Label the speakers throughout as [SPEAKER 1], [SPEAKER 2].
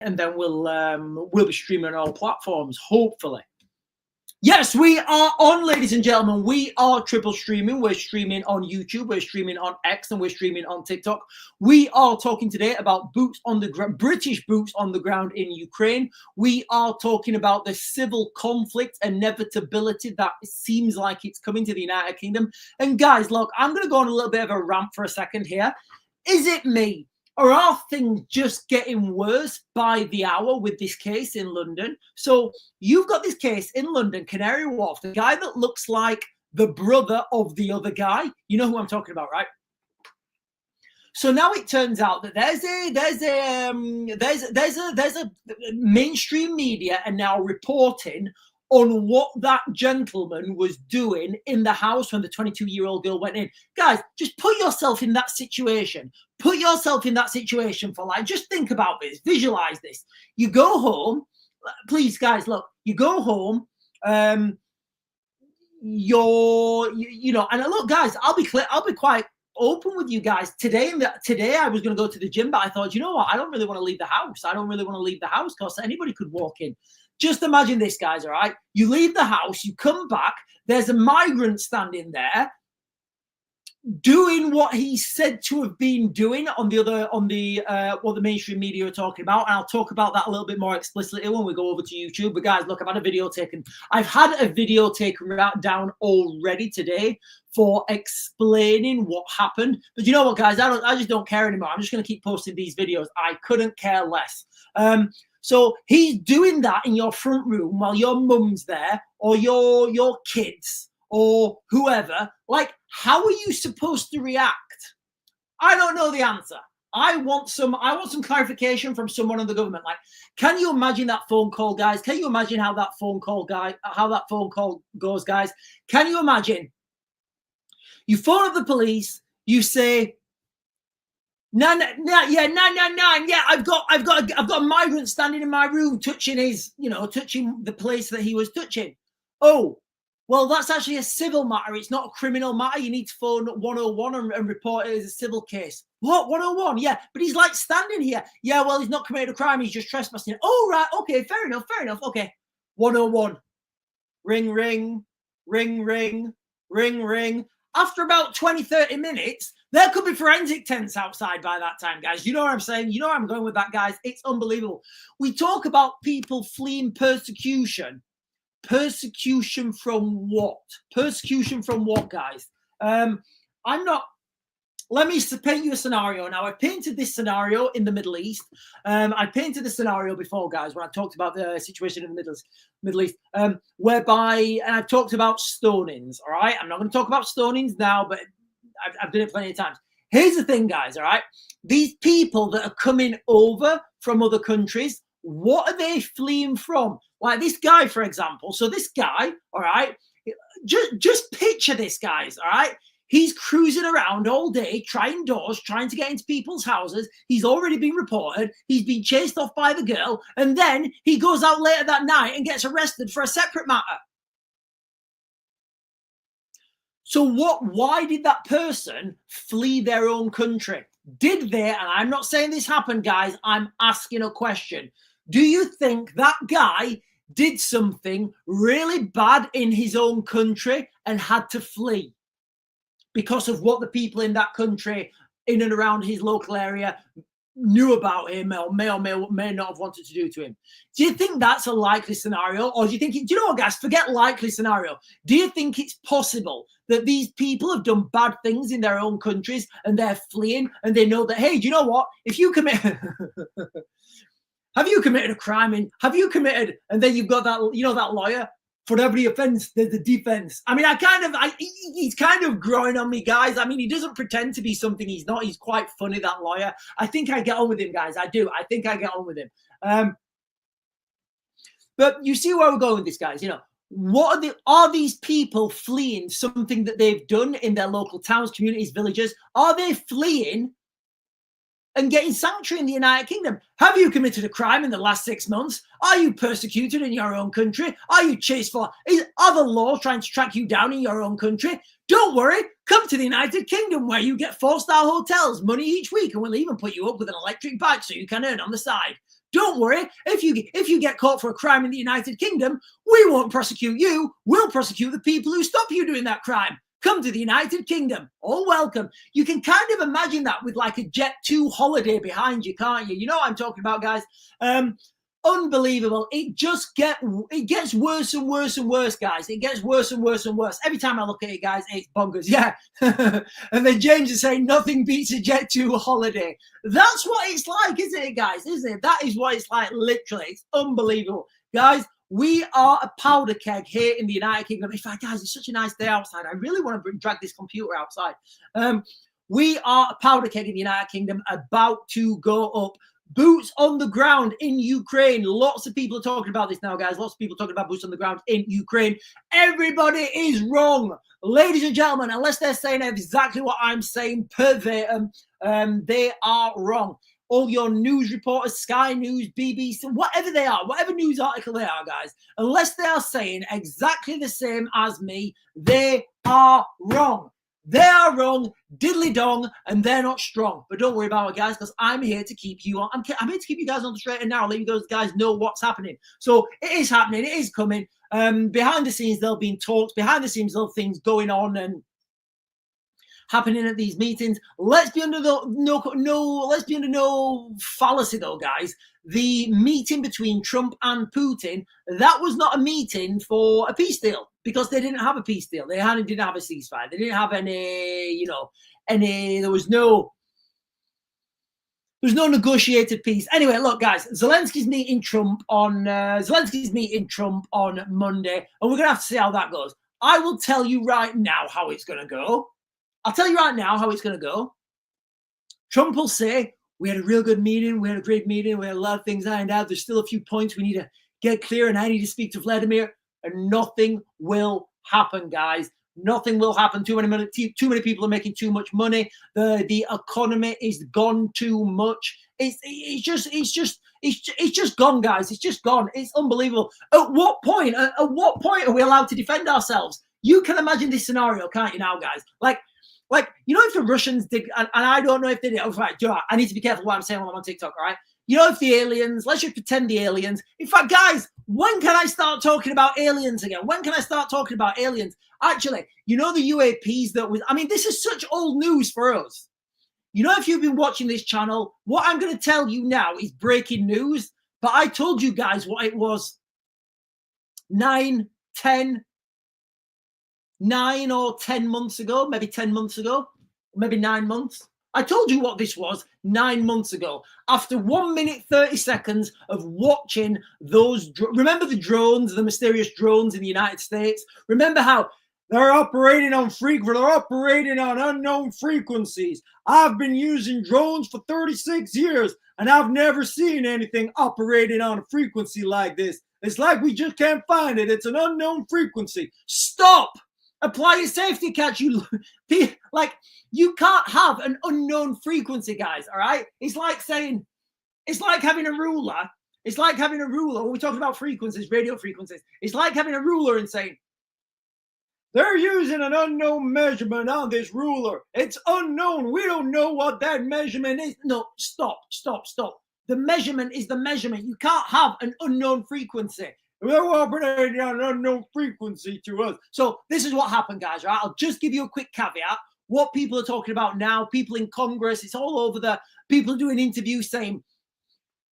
[SPEAKER 1] and then we'll be streaming on all platforms, hopefully. Yes, we are on, ladies and gentlemen. We are triple streaming. We're streaming on YouTube, we're streaming on X, and we're streaming on TikTok. We are talking today about boots on the ground, British boots on the ground in Ukraine. We are talking about the civil conflict inevitability that seems like it's coming to the United Kingdom. And guys, look, I'm going to go on a little bit of a rant for a second here. Is it me? Or are things just getting worse by the hour with this case in London? So you've got this case in London, Canary Wharf, the guy that looks like the brother of the other guy. You know who I'm talking about, right? So now it turns out that there's a mainstream media are now reporting on what that gentleman was doing in the house when the 22-year-old girl went in. Guys, just put yourself in that situation. Put yourself in that situation for like, just think about this, visualize this. You go home, please guys, look, you go home, you know, and look guys, I'll be quite open with you guys. Today I was going to go to the gym, but I thought, you know what, I don't really want to leave the house. I don't really want to leave the house because anybody could walk in. Just imagine this, guys, all right? You leave the house, you come back, there's a migrant standing there doing what he's said to have been doing on what the mainstream media are talking about. And I'll talk about that a little bit more explicitly when we go over to YouTube. But guys, look, I've had a video taken down already today for explaining what happened. But you know what, guys, I just don't care anymore. I'm just going to keep posting these videos. I couldn't care less. So he's doing that in your front room while your mum's there, or your kids, or whoever. Like, how are you supposed to react? I don't know the answer. I want some clarification from someone in the government. Like, can you imagine that phone call, guys? Can you imagine how that phone call goes, guys? Can you imagine? You phone up the police, you say, No. Yeah, I've got a migrant standing in my room, touching the place that he was touching. Oh, well, that's actually a civil matter. It's not a criminal matter. You need to phone 101 and report it as a civil case. What? 101? Yeah, but he's like standing here. Yeah, well, he's not committed a crime. He's just trespassing. Oh, right. Okay, fair enough. Okay. 101. Ring, ring, ring, ring, ring, ring. After about 20, 30 minutes, there could be forensic tents outside by that time, guys. You know what I'm saying? You know where I'm going with that, guys. It's unbelievable. We talk about people fleeing persecution. Persecution from what? Persecution from what, guys? Let me paint you a scenario. Now, I've painted this scenario in the Middle East. I painted the scenario before, guys, when I talked about the situation in the Middle East, whereby I've talked about stonings, all right? I'm not going to talk about stonings now, but I've done it plenty of times. Here's the thing, guys, all right? These people that are coming over from other countries, what are they fleeing from? Like this guy, for example. So this guy, all right, just picture this, guys, all right? He's cruising around all day, trying doors, trying to get into people's houses. He's already been reported. He's been chased off by the girl. And then he goes out later that night and gets arrested for a separate matter. So why did that person flee their own country? Did they, and I'm not saying this happened, guys, I'm asking a question. Do you think that guy did something really bad in his own country and had to flee because of what the people in that country, in and around his local area, knew about him or may not have wanted to do to him? Do you think that's a likely scenario? Or do you think, do you know what, guys, forget likely scenario. Do you think it's possible that these people have done bad things in their own countries and they're fleeing and they know that, hey, do you know what? If you commit, have you committed a crime? And then you've got that, you know, that lawyer, for every offense, there's the defense. I mean, he's kind of growing on me, guys. I mean, he doesn't pretend to be something he's not. He's quite funny, that lawyer. I think I get on with him, guys. I do. I think I get on with him. But you see where we're going with this, guys. You know, are these people fleeing something that they've done in their local towns, communities, villages? Are they fleeing and getting sanctuary in the United Kingdom? Have you committed a crime in the last 6 months? Are you persecuted in your own country? Are you chased for? Are the laws trying to track you down in your own country? Don't worry. Come to the United Kingdom where you get 4-star hotels, money each week, and we'll even put you up with an electric bike so you can earn on the side. Don't worry, if you get caught for a crime in the United Kingdom, we won't prosecute you. We'll prosecute the people who stop you doing that crime. Come to the United Kingdom. All welcome. You can kind of imagine that with like a Jet2 holiday behind you, can't you? You know what I'm talking about, guys. Unbelievable. It gets worse and worse and worse, guys. It gets worse and worse and worse. Every time I look at it, guys, it's bonkers. Yeah. And then James is saying nothing beats a Jet2 holiday. That's what it's like, isn't it, guys? Isn't it? That is what it's like, literally. It's unbelievable. Guys, we are a powder keg here in the United Kingdom. In fact, guys, it's such a nice day outside. I really want to drag this computer outside. We are a powder keg in the United Kingdom about to go up. Boots on the ground in Ukraine. Lots of people are talking about this now, guys. Lots of people talking about boots on the ground in Ukraine. Everybody is wrong. Ladies and gentlemen, unless they're saying exactly what I'm saying verbatim, they are wrong. All your news reporters, Sky News, BBC, whatever they are, whatever news article they are, guys, unless they are saying exactly the same as me, they are wrong. They are wrong, diddly dong, and they're not strong. But don't worry about it, guys, because I'm here to keep you on. I'm here to keep you guys on the straight and narrow, let you guys know what's happening. So it is happening, it is coming. Behind the scenes, there'll be talks. Behind the scenes, there'll be things going on and happening at these meetings. Let's be under no fallacy, though, guys. The meeting between Trump and Putin, that was not a meeting for a peace deal, because they didn't have a peace deal. They didn't have a ceasefire. They didn't have any, there was no negotiated peace. Anyway, look, guys, Zelensky's meeting Trump on Monday, and we're gonna have to see how that goes. I will tell you right now how it's gonna go. I'll tell you right now how it's gonna go. Trump will say, we had a real good meeting. We had a great meeting. We had a lot of things ironed out. There's still a few points we need to get clear, and I need to speak to Vladimir. And nothing will happen, guys. Nothing will happen. Too many people are making too much money. The economy is gone too much. It's just gone, guys. It's just gone. It's unbelievable. At what point are we allowed to defend ourselves? You can imagine this scenario, can't you now, guys? Like, if the Russians did, and I don't know if they did. Oh, right, I need to be careful what I'm saying while I'm on TikTok, all right? If the aliens, let's just pretend the aliens. In fact, guys, when can I start talking about aliens again? When can I start talking about aliens? Actually, the UAPs this is such old news for us. If you've been watching this channel, what I'm going to tell you now is breaking news. But I told you guys what it was 9 or 10 months ago, maybe 10 months ago, maybe 9 months. I told you what this was 9 months ago. After 1 minute, 30 seconds of watching those, remember the drones, the mysterious drones in the United States? Remember how they're operating on unknown frequencies. I've been using drones for 36 years, and I've never seen anything operating on a frequency like this. It's like we just can't find it. It's an unknown frequency. Stop! Apply your safety catch. You can't have an unknown frequency, guys. All right. It's like having a ruler. It's like having a ruler. When we talk about frequencies, radio frequencies, it's like having a ruler and saying, they're using an unknown measurement on this ruler. It's unknown. We don't know what that measurement is. No, stop. The measurement is the measurement. You can't have an unknown frequency. They're operating on an unknown frequency to us. So this is what happened, guys, right? I'll just give you a quick caveat. What people are talking about now, people in Congress, it's all over people doing interviews saying,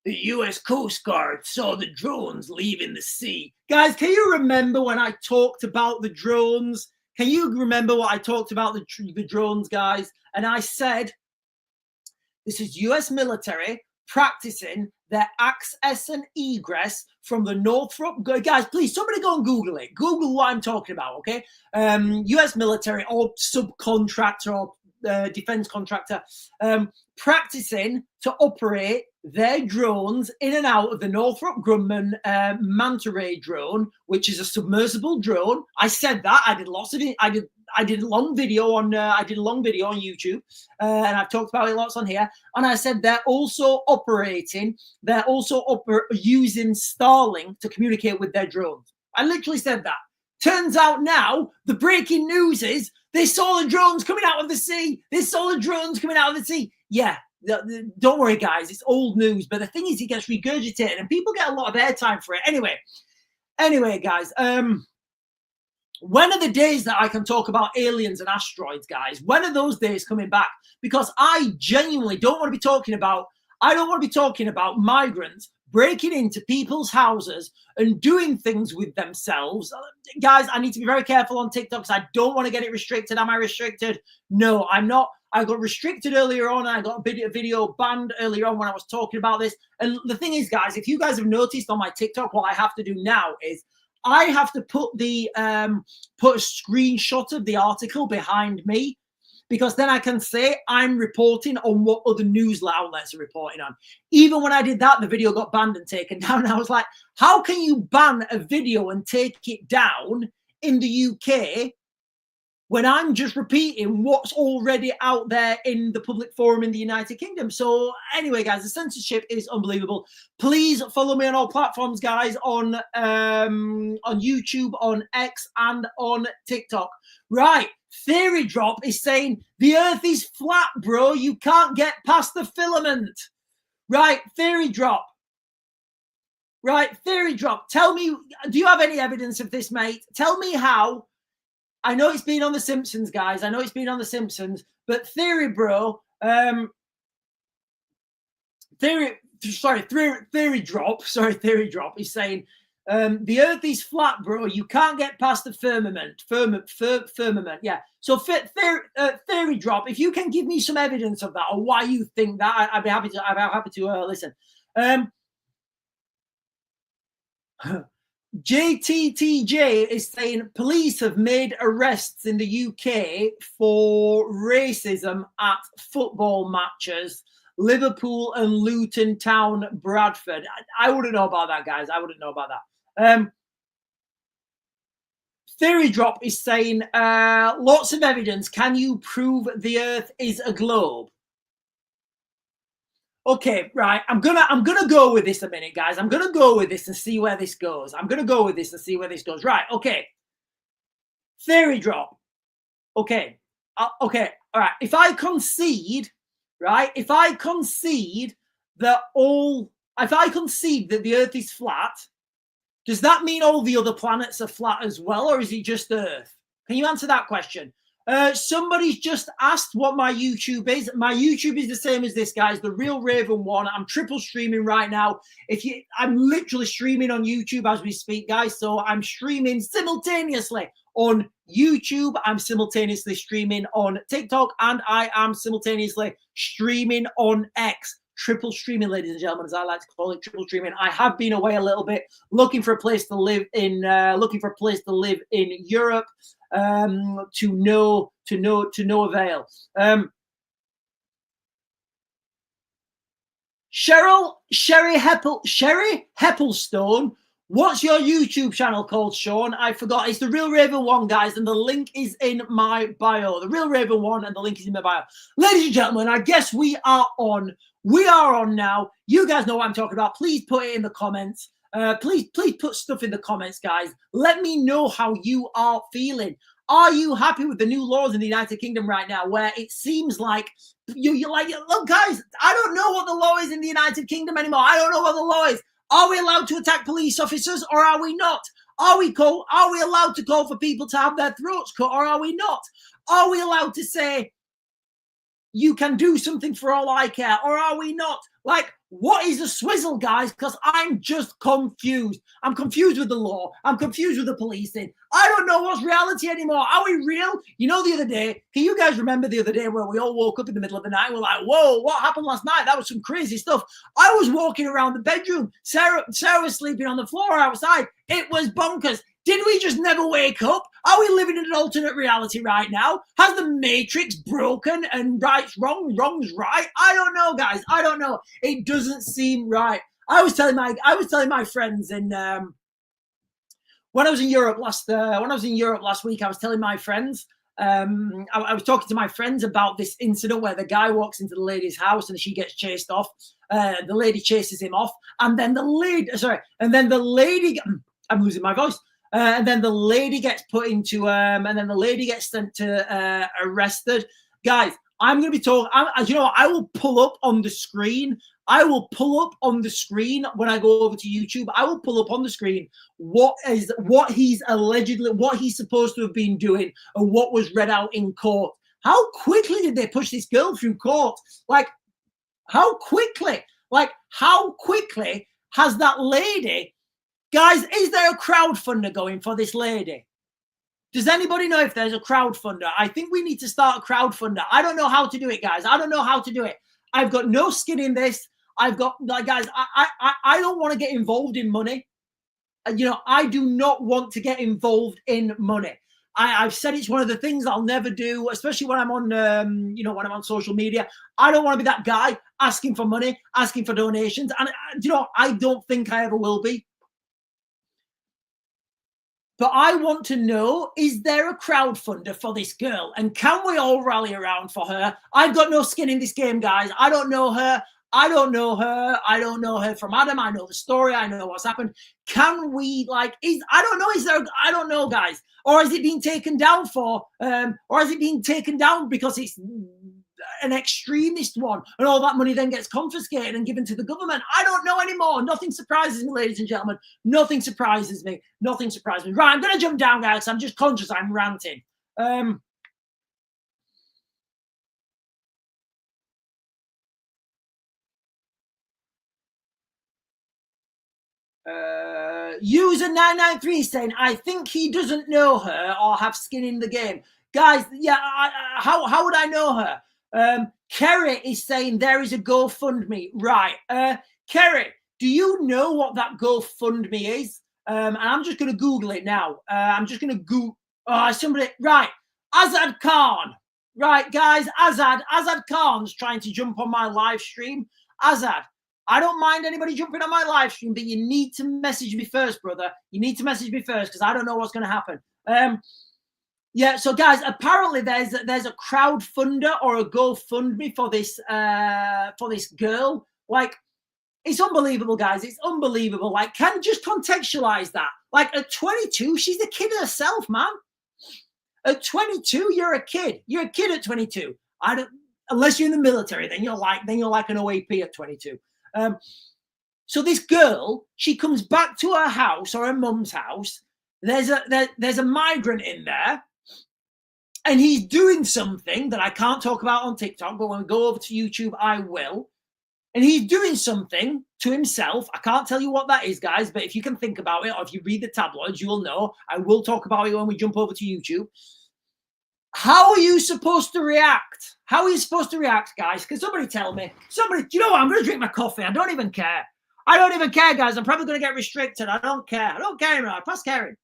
[SPEAKER 1] the U.S. Coast Guard saw the drones leaving the sea. Guys, can you remember when I talked about the drones? Can you remember what I talked about the drones, guys? And I said, this is U.S. military practicing their access and egress from the Northrop. Guys, please, somebody go and Google it. Google what I'm talking about, okay? U.S. military or subcontractor or defense contractor practicing to operate their drones in and out of the Northrop Grumman manta ray drone, which is a submersible drone. I said that. I did lots of it. I did a long video on YouTube, and I've talked about it lots on here. And I said they're also using Starlink to communicate with their drones. I literally said that. Turns out now the breaking news is they saw the drones coming out of the sea. Yeah, Don't worry, guys. It's old news. But the thing is, it gets regurgitated and people get a lot of airtime for it. Anyway, guys. When are the days that I can talk about aliens and asteroids, guys? When are those days coming back? Because I genuinely don't want to be talking about, migrants breaking into people's houses and doing things with themselves. Guys, I need to be very careful on TikTok because I don't want to get it restricted. Am I restricted? No, I'm not. I got restricted earlier on. I got a video banned earlier on when I was talking about this. And the thing is, guys, if you guys have noticed on my TikTok, what I have to do now is I have to put put a screenshot of the article behind me, because then I can say I'm reporting on what other news outlets are reporting on. Even when I did that, the video got banned and taken down. And I was like, how can you ban a video and take it down in the UK when I'm just repeating what's already out there in the public forum in the United Kingdom? So anyway, guys, the censorship is unbelievable. Please follow me on all platforms, guys, on YouTube, on X, and on TikTok. Right, Theory Drop is saying, the earth is flat, bro. You can't get past the filament. Right, Theory Drop. Right, Theory Drop. Tell me, do you have any evidence of this, mate? Tell me how. I know it's been on The Simpsons, guys. I know it's been on The Simpsons, but Theory Drop. Theory Drop is saying, the earth is flat, bro. You can't get past the firmament. Firmament, yeah. So Theory Drop, if you can give me some evidence of that or why you think that, I'd be happy to listen. JTTJ is saying police have made arrests in the UK for racism at football matches, Liverpool and Luton Town, Bradford. I wouldn't know about that, guys. I wouldn't know about that. Theory Drop is saying lots of evidence. Can you prove the earth is a globe? Okay, right. I'm gonna go with this a minute, guys. I'm gonna go with this and see where this goes. Right. Okay. Theory Drop. Okay. Okay. All right. If I concede that the earth is flat, does that mean all the other planets are flat as well, or is it just Earth? Can you answer that question? Somebody's just asked what my YouTube is. My YouTube is the same as this, guys. The Real Raven One. I'm triple streaming right now. I'm literally streaming on YouTube as we speak, guys. So I'm streaming simultaneously on YouTube. I'm simultaneously streaming on TikTok, and I am simultaneously streaming on X. Triple streaming, ladies and gentlemen, as I like to call it, triple streaming. I have been away a little bit, looking for a place to live in Europe. To no avail. Sherry Heppelstone. What's your YouTube channel called, Sean? I forgot. It's the Real Raven One, guys, and the link is in my bio. The Real Raven One, and the link is in my bio. Ladies and gentlemen, I guess we are on. We are on now. You guys know what I'm talking about. Please put it in the comments. Please put stuff in the comments, guys. Let me know how you are feeling. Are you happy with the new laws in the United Kingdom right now, where it seems like you're like, look, guys, I don't know what the law is in the United Kingdom anymore. I don't know what the law is. Are we allowed to attack police officers, or are we not? Are we allowed to call for people to have their throats cut, or are we not? Are we allowed to say you can do something for all I care, or are we not? Like, what is a swizzle, guys? Because I'm just confused. I'm confused with the law. I'm confused with the policing. I don't know what's reality anymore. Are we real? You know, the other day, can you guys remember the other day where we all woke up in the middle of the night and we're like, whoa, what happened last night? That was some crazy stuff. I was walking around the bedroom. Sarah was sleeping on the floor outside. It was bonkers. Did we just never wake up? Are we living in an alternate reality right now? Has the Matrix broken and right's wrong, wrong's right? I don't know, guys. I don't know. It doesn't seem right. I was telling my friends in when I was in Europe last week. I was telling my friends. I was talking to my friends about this incident where the guy walks into the lady's house and she gets chased off. The lady chases him off, and then the lady. I'm losing my voice. And then the lady gets put into, and then the lady gets sent to arrested. Guys, I'm going to be talking. You know what? I will pull up on the screen. I will pull up on the screen when I go over to YouTube. I will pull up on the screen what he's supposed to have been doing and what was read out in court. How quickly did they push this girl through court? Like, how quickly? Like, how quickly has that lady? Guys, is there a crowdfunder going for this lady? Does anybody know if there's a crowdfunder? I think we need to start a crowdfunder. I don't know how to do it, guys. I don't know how to do it. I've got no skin in this. I've got, like, guys, I don't want to get involved in money. You know, I do not want to get involved in money. I've said it's one of the things I'll never do, especially when I'm on, you know, when I'm on social media. I don't want to be that guy asking for money, asking for donations. And, you know, I don't think I ever will be. But I want to know, is there a crowdfunder for this girl? And can we all rally around for her? I've got no skin in this game, guys. I don't know her. I don't know her. I don't know her from Adam. I know the story. I know what's happened. Can we, like, I don't know. Is there, I don't know, guys. Or is it being taken down for, or is it being taken down because it's an extremist one and all that money then gets confiscated and given to the government? I don't know anymore. Nothing surprises me, ladies and gentlemen. Nothing surprises me. Nothing surprises me. Right, I'm going to jump down, guys. I'm just conscious I'm ranting. User 993 saying, I think he doesn't know her or have skin in the game. Guys, yeah, how would I know her? Kerry is saying there is a GoFundMe. Right. Kerry, do you know what that GoFundMe is? And I'm just going to Google it now. I'm just going to Google. Somebody, right. Azad Khan. Right, guys, Azad Khan's trying to jump on my live stream. Azad, I don't mind anybody jumping on my live stream, but you need to message me first, brother. You need to message me first because I don't know what's going to happen. Yeah, so guys, apparently there's a crowdfunder or a GoFundMe for this girl. Like, it's unbelievable, guys. It's unbelievable. Like, can just contextualize that. Like, at 22, she's a kid herself, man. At 22, you're a kid. You're a kid at 22. Unless you're in the military, then you're like an OAP at 22. So this girl, she comes back to her house or her mum's house. There's a migrant in there, and he's doing something that I can't talk about on TikTok, but when we go over to YouTube, I will. And he's doing something to himself. I can't tell you what that is, guys, but if you can think about it, or if you read the tabloids, you will know. I will talk about it when we jump over to YouTube. How are you supposed to react? How are you supposed to react, guys? Can somebody tell me? Somebody, do you know what? I'm going to drink my coffee. I don't even care. I don't even care, guys. I'm probably going to get restricted. I don't care. I don't care anymore. Pass Karen.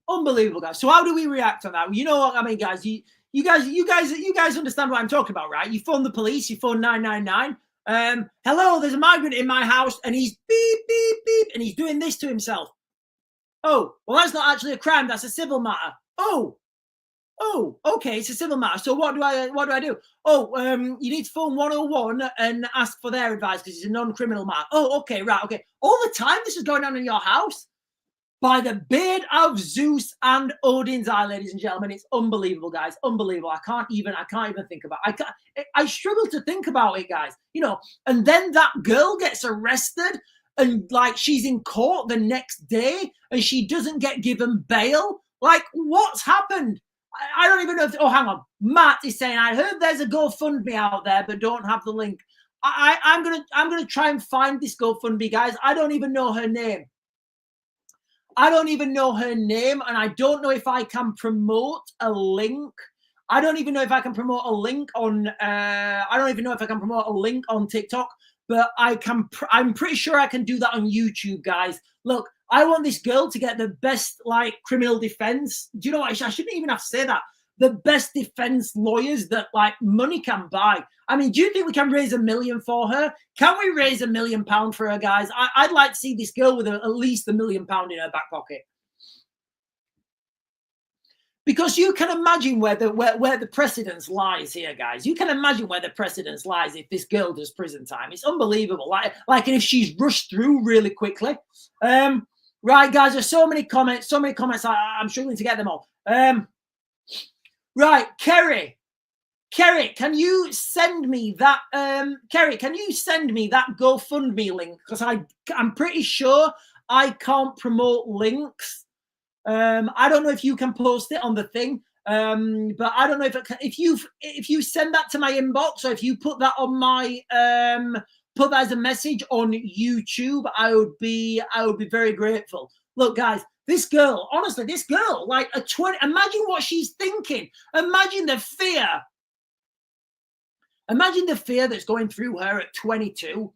[SPEAKER 1] Unbelievable, guys. So how do we react on that? You know what I mean, guys? You guys understand what I'm talking about, right? You phone the police. You phone 999. Hello, there's a migrant in my house, and he's beep, beep, beep, and he's doing this to himself. Oh, well, that's not actually a crime. That's a civil matter. Oh, okay, it's a civil matter. So what do I do? Oh, you need to phone 101 and ask for their advice because it's a non-criminal matter. Oh, okay, right, okay. All the time this is going on in your house? By the beard of Zeus and Odin's eye, ladies and gentlemen, it's unbelievable, guys. Unbelievable. I can't even think about it. I struggle to think about it, guys. You know, and then that girl gets arrested and like she's in court the next day and she doesn't get given bail. Like, what's happened? I don't even know if, oh, hang on. Matt is saying, I heard there's a GoFundMe out there, but don't have the link. I'm gonna try and find this GoFundMe, guys. I don't even know her name. I don't even know her name, and I don't know if I can promote a link. I don't even know if I can promote a link on. I don't even know if I can promote a link on TikTok, but I can. I'm pretty sure I can do that on YouTube, guys. Look, I want this girl to get the best like criminal defense. Do you know what? I shouldn't even have to say that. The best defense lawyers that like money can buy. I mean, do you think we can raise $1 million for her? Can we raise £1 million for her, guys? I'd like to see this girl with at least £1 million in her back pocket. Because you can imagine where the precedence lies here, guys. You can imagine where the precedence lies if this girl does prison time. It's unbelievable. Like if she's rushed through really quickly. Right, guys, there's so many comments, I'm struggling to get them all. Right, Kerry, can you send me that? Kerry, can you send me that GoFundMe link? Because I'm pretty sure I can't promote links. I don't know if you can post it on the thing, but I don't know if you send that to my inbox, or if you put that on my put that as a message on YouTube, I would be very grateful. Look, guys, this girl, honestly, like imagine what she's thinking. Imagine the fear. Imagine the fear that's going through her at 22.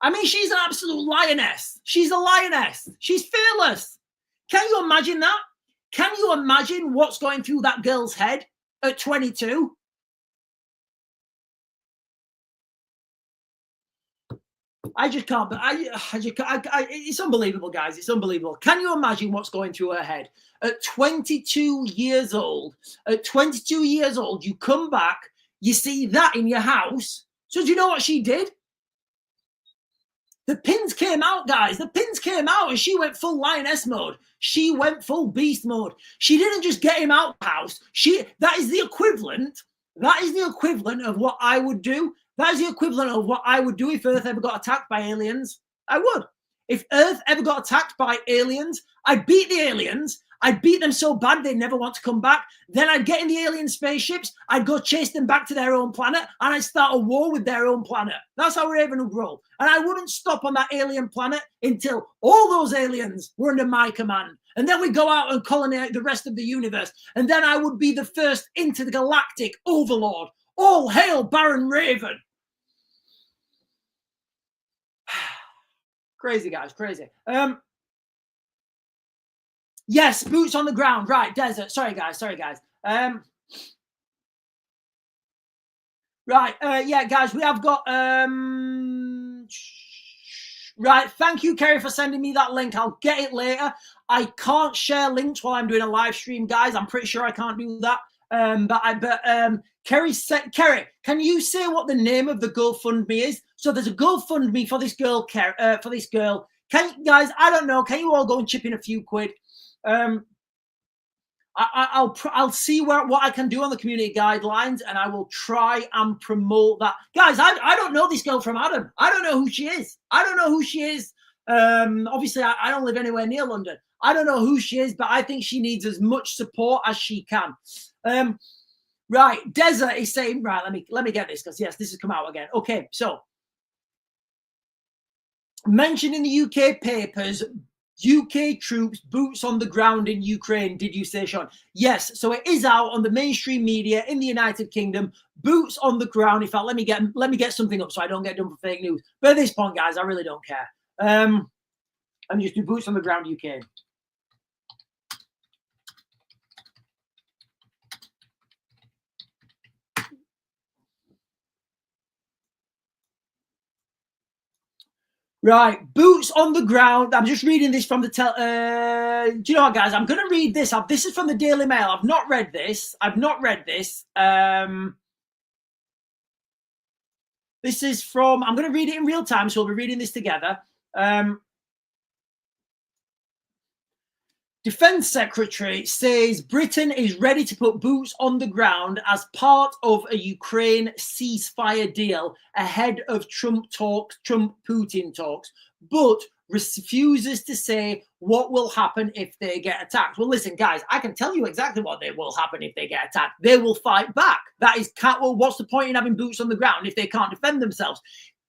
[SPEAKER 1] I mean, she's an absolute lioness. She's a lioness. She's fearless. Can you imagine that? Can you imagine what's going through that girl's head at 22? I just can't. It's unbelievable, guys. It's unbelievable. Can you imagine what's going through her head at 22 years old? At 22 years old, you come back, you see that in your house. So do you know what she did? The pins came out, guys. The pins came out, and she went full lioness mode. She went full beast mode. She didn't just get him out of the house. That is the equivalent. That is the equivalent of what I would do. That is the equivalent of what I would do if Earth ever got attacked by aliens. I would. If Earth ever got attacked by aliens, I'd beat the aliens. I'd beat them so bad they'd never want to come back. Then I'd get in the alien spaceships. I'd go chase them back to their own planet, and I'd start a war with their own planet. That's how Raven would roll. And I wouldn't stop on that alien planet until all those aliens were under my command. And then we'd go out and colonize the rest of the universe. And then I would be the first intergalactic overlord. All hail Baron Raven. Crazy, guys, crazy. Yes, boots on the ground. Right, desert. Sorry, guys. Right, yeah, guys, we have got... Right, thank you, Kerry, for sending me that link. I'll get it later. I can't share links while I'm doing a live stream, guys. I'm pretty sure I can't do that. Kerry, can you say what the name of the GoFundMe is? So there's a GoFundMe for this girl, guys, I don't know. Can you all go and chip in a few quid? I'll see what I can do on the community guidelines, and I will try and promote that. Guys, I don't know this girl from Adam. I don't know who she is. Obviously, I don't live anywhere near London. I don't know who she is, but I think she needs as much support as she can. Right, Desert is saying, right, let me get this, because yes, this has come out again. Okay, so mentioned in the UK papers, UK troops boots on the ground in Ukraine. Did you say, Sean? Yes. So it is out on the mainstream media in the United Kingdom. Boots on the ground. In fact, let me get something up so I don't get done for fake news. But at this point, guys, I really don't care. Let me just do boots on the ground UK. Right, boots on the ground. I'm just reading this from the do you know what, guys? I'm going to read this. This is from the Daily Mail. I've not read this. This is from, I'm going to read it in real time, so we'll be reading this together. Defense Secretary says Britain is ready to put boots on the ground as part of a Ukraine ceasefire deal ahead of Trump-Putin talks, but refuses to say what will happen if they get attacked. Well, listen, guys, I can tell you exactly what will happen if they get attacked. They will fight back. That is, well, what's the point in having boots on the ground if they can't defend themselves?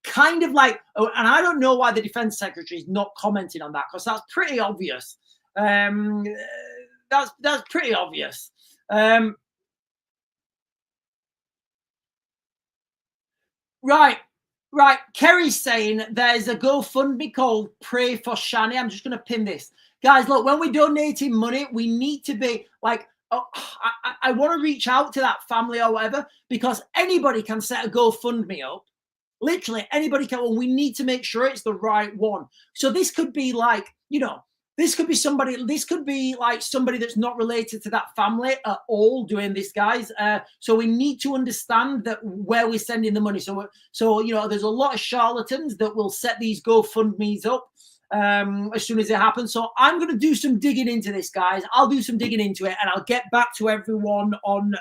[SPEAKER 1] Kind of like, and I don't know why the Defense Secretary is not commenting on that, because that's pretty obvious. That's pretty obvious. Right. Kerry's saying there's a GoFundMe called Pray for Shani. I'm just going to pin this. Guys, look, when we're donating money, we need to be like, I want to reach out to that family or whatever, because anybody can set a GoFundMe up. Literally anybody can. Well, we need to make sure it's the right one. So this could be like, this could be somebody that's not related to that family at all doing this, guys. So we need to understand that where we're sending the money. So there's a lot of charlatans that will set these GoFundMes up. as soon as it happens. So I'm going to do some digging into this, guys. I'll do some digging into it, and I'll get back to everyone on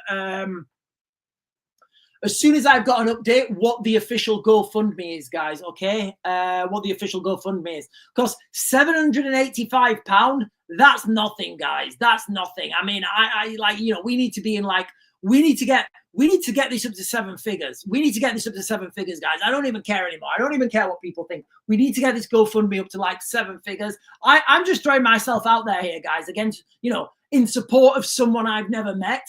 [SPEAKER 1] as soon as I've got an update what the official GoFundMe is, guys. Okay, what the official GoFundMe is, because £785, that's nothing, guys. That's nothing. I mean, I like, you know, we need to be in like, we need to get this up to 7 figures. We need to get this up to 7 figures, guys. I don't even care anymore. I don't even care what people think. We need to get this GoFundMe up to like 7 figures. I'm just throwing myself out there here, guys, against, you know, in support of someone I've never met.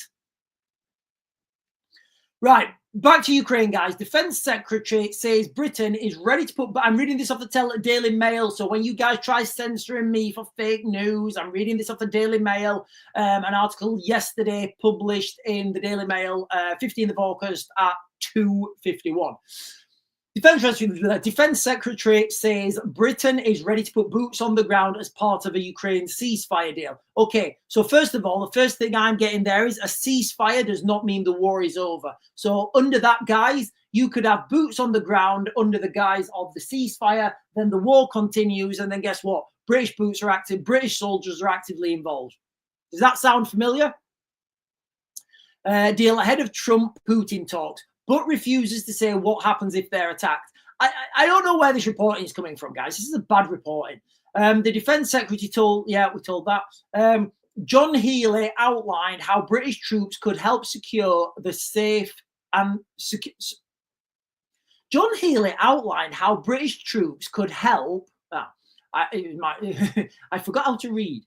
[SPEAKER 1] Right, back to Ukraine, guys. Defense Secretary says Britain is ready to put... I'm reading this off the Daily Mail, so when you guys try censoring me for fake news, I'm reading this off the Daily Mail, an article yesterday published in the Daily Mail, 15th of August at 2:51. Defense Secretary says Britain is ready to put boots on the ground as part of a Ukraine ceasefire deal. Okay, so first of all, the first thing I'm getting there is a ceasefire does not mean the war is over. So under that guise, you could have boots on the ground under the guise of the ceasefire, then the war continues, and then guess what? British boots are active, British soldiers are actively involved. Does that sound familiar? Deal ahead of Trump-Putin talks, but refuses to say what happens if they're attacked. I don't know where this reporting is coming from, guys. This is a bad reporting. The Defense Secretary told, we told that. John Healey outlined how British troops could help secure the safe and John Healey outlined how British troops could help. I forgot how to read.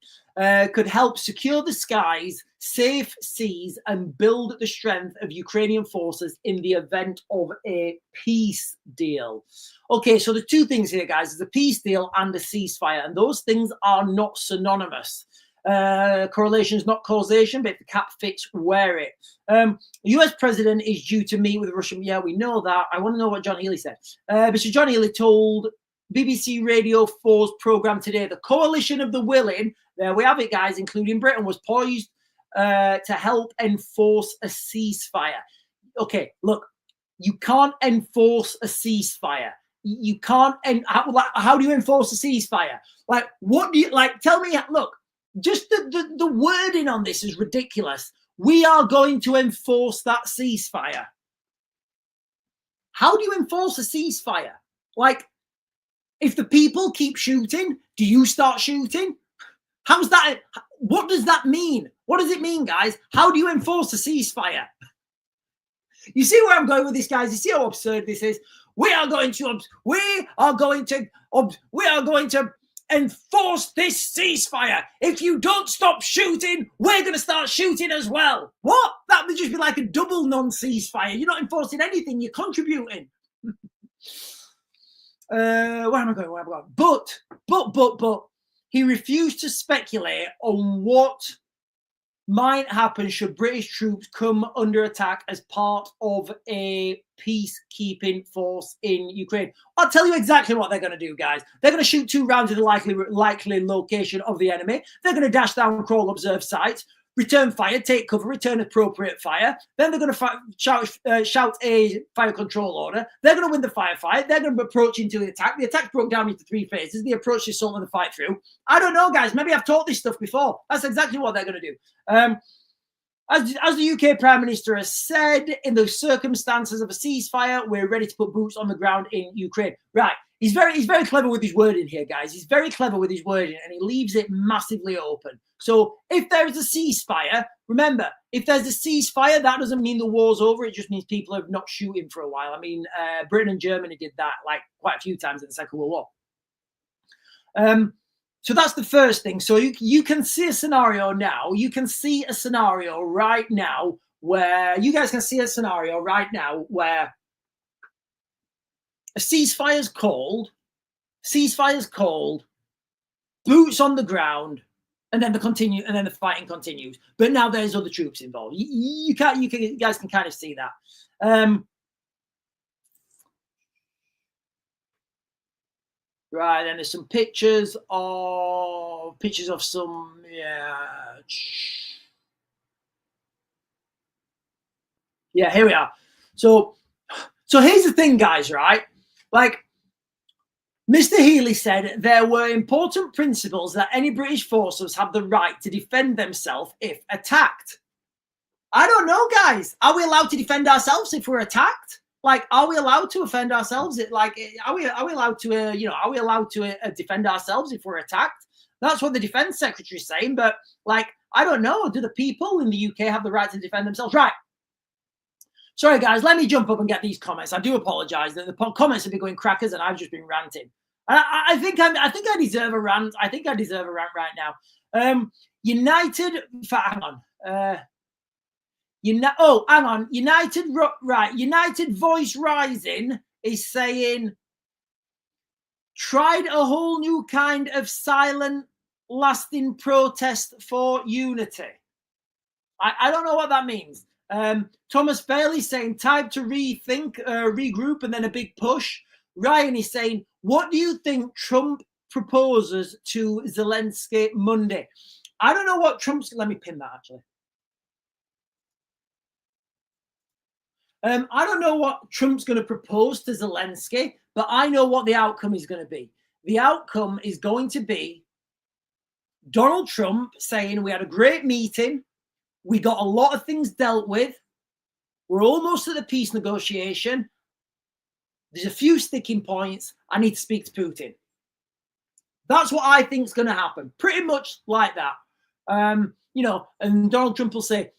[SPEAKER 1] Could help secure the skies, safe seas, and build the strength of Ukrainian forces in the event of a peace deal. Okay, so the two things here, guys, is a peace deal and a ceasefire, and those things are not synonymous. Correlation is not causation, but if the cap fits, wear it. The US president is due to meet with the Russian. Yeah, we know that. I want to know what John Healey said. Mr. John Healey told BBC Radio 4's programme today, the coalition of the willing, there we have it, guys, including Britain, was poised to help enforce a ceasefire. Okay, look, you can't enforce a ceasefire. You can't, and how do you enforce a ceasefire? Like, what do you, like, tell me, look, just the wording on this is ridiculous. We are going to enforce that ceasefire. How do you enforce a ceasefire? Like, if the people keep shooting, do you start shooting? How's that? What does that mean? What does it mean, guys? How do you enforce a ceasefire? You see where I'm going with this, guys? You see how absurd this is? We are going to enforce this ceasefire. If you don't stop shooting, we're going to start shooting as well. What? That would just be like a double non-ceasefire. You're not enforcing anything. You're contributing. Where am I going? But he refused to speculate on what might happen should British troops come under attack as part of a peacekeeping force in Ukraine. I'll tell you exactly what they're going to do, guys. They're going to shoot 2 rounds at the likely location of the enemy. They're going to dash down, crawl, observe sites, return fire, take cover, return appropriate fire. Then they're going to shout a fire control order. They're going to win the firefight. They're going to approach into the attack. The attack broke down into 3 phases. The approach, the assault, and the fight through. I don't know, guys. Maybe I've taught this stuff before. That's exactly what they're going to do. As the UK Prime Minister has said, in the circumstances of a ceasefire, we're ready to put boots on the ground in Ukraine. Right. He's very clever with his wording here, guys. He's very clever with his wording, and he leaves it massively open. So if there is a ceasefire, remember, if there's a ceasefire, that doesn't mean the war's over. It just means people are not shooting for a while. I mean, Britain and Germany did that like quite a few times in the Second World War. So that's the first thing. So you can see a scenario now. You can see a scenario right now where you guys can see a scenario right now where a ceasefire's called, boots on the ground, and then the fighting continues. But now there's other troops involved. You guys can kind of see that. Right, and there's some pictures of some, yeah, here we are. So here's the thing, guys, right? Like, Mr. Healy said there were important principles that any British forces have the right to defend themselves if attacked. I don't know, guys. Are we allowed to defend ourselves if we're attacked? Like, are we allowed to offend ourselves? Are we allowed to, are we allowed to defend ourselves if we're attacked? That's what the defense secretary is saying. But like, I don't know. Do the people in the UK have the right to defend themselves? Right. Sorry, guys. Let me jump up and get these comments. I do apologize that the comments have been going crackers and I've just been ranting. I think I deserve a rant. I think I deserve a rant right now. United. Hang on. Hang on. United Voice Rising is saying, tried a whole new kind of silent, lasting protest for unity. I don't know what that means. Thomas Bailey saying, time to rethink, regroup, and then a big push. Ryan is saying, what do you think Trump proposes to Zelensky Monday? I don't know what Trump's. Let me pin that actually. I don't know what Trump's going to propose to Zelensky, but I know what the outcome is going to be. The outcome is going to be Donald Trump saying, we had a great meeting. We got a lot of things dealt with. We're almost at the peace negotiation. There's a few sticking points. I need to speak to Putin. That's what I think is going to happen. Pretty much like that. And Donald Trump will say,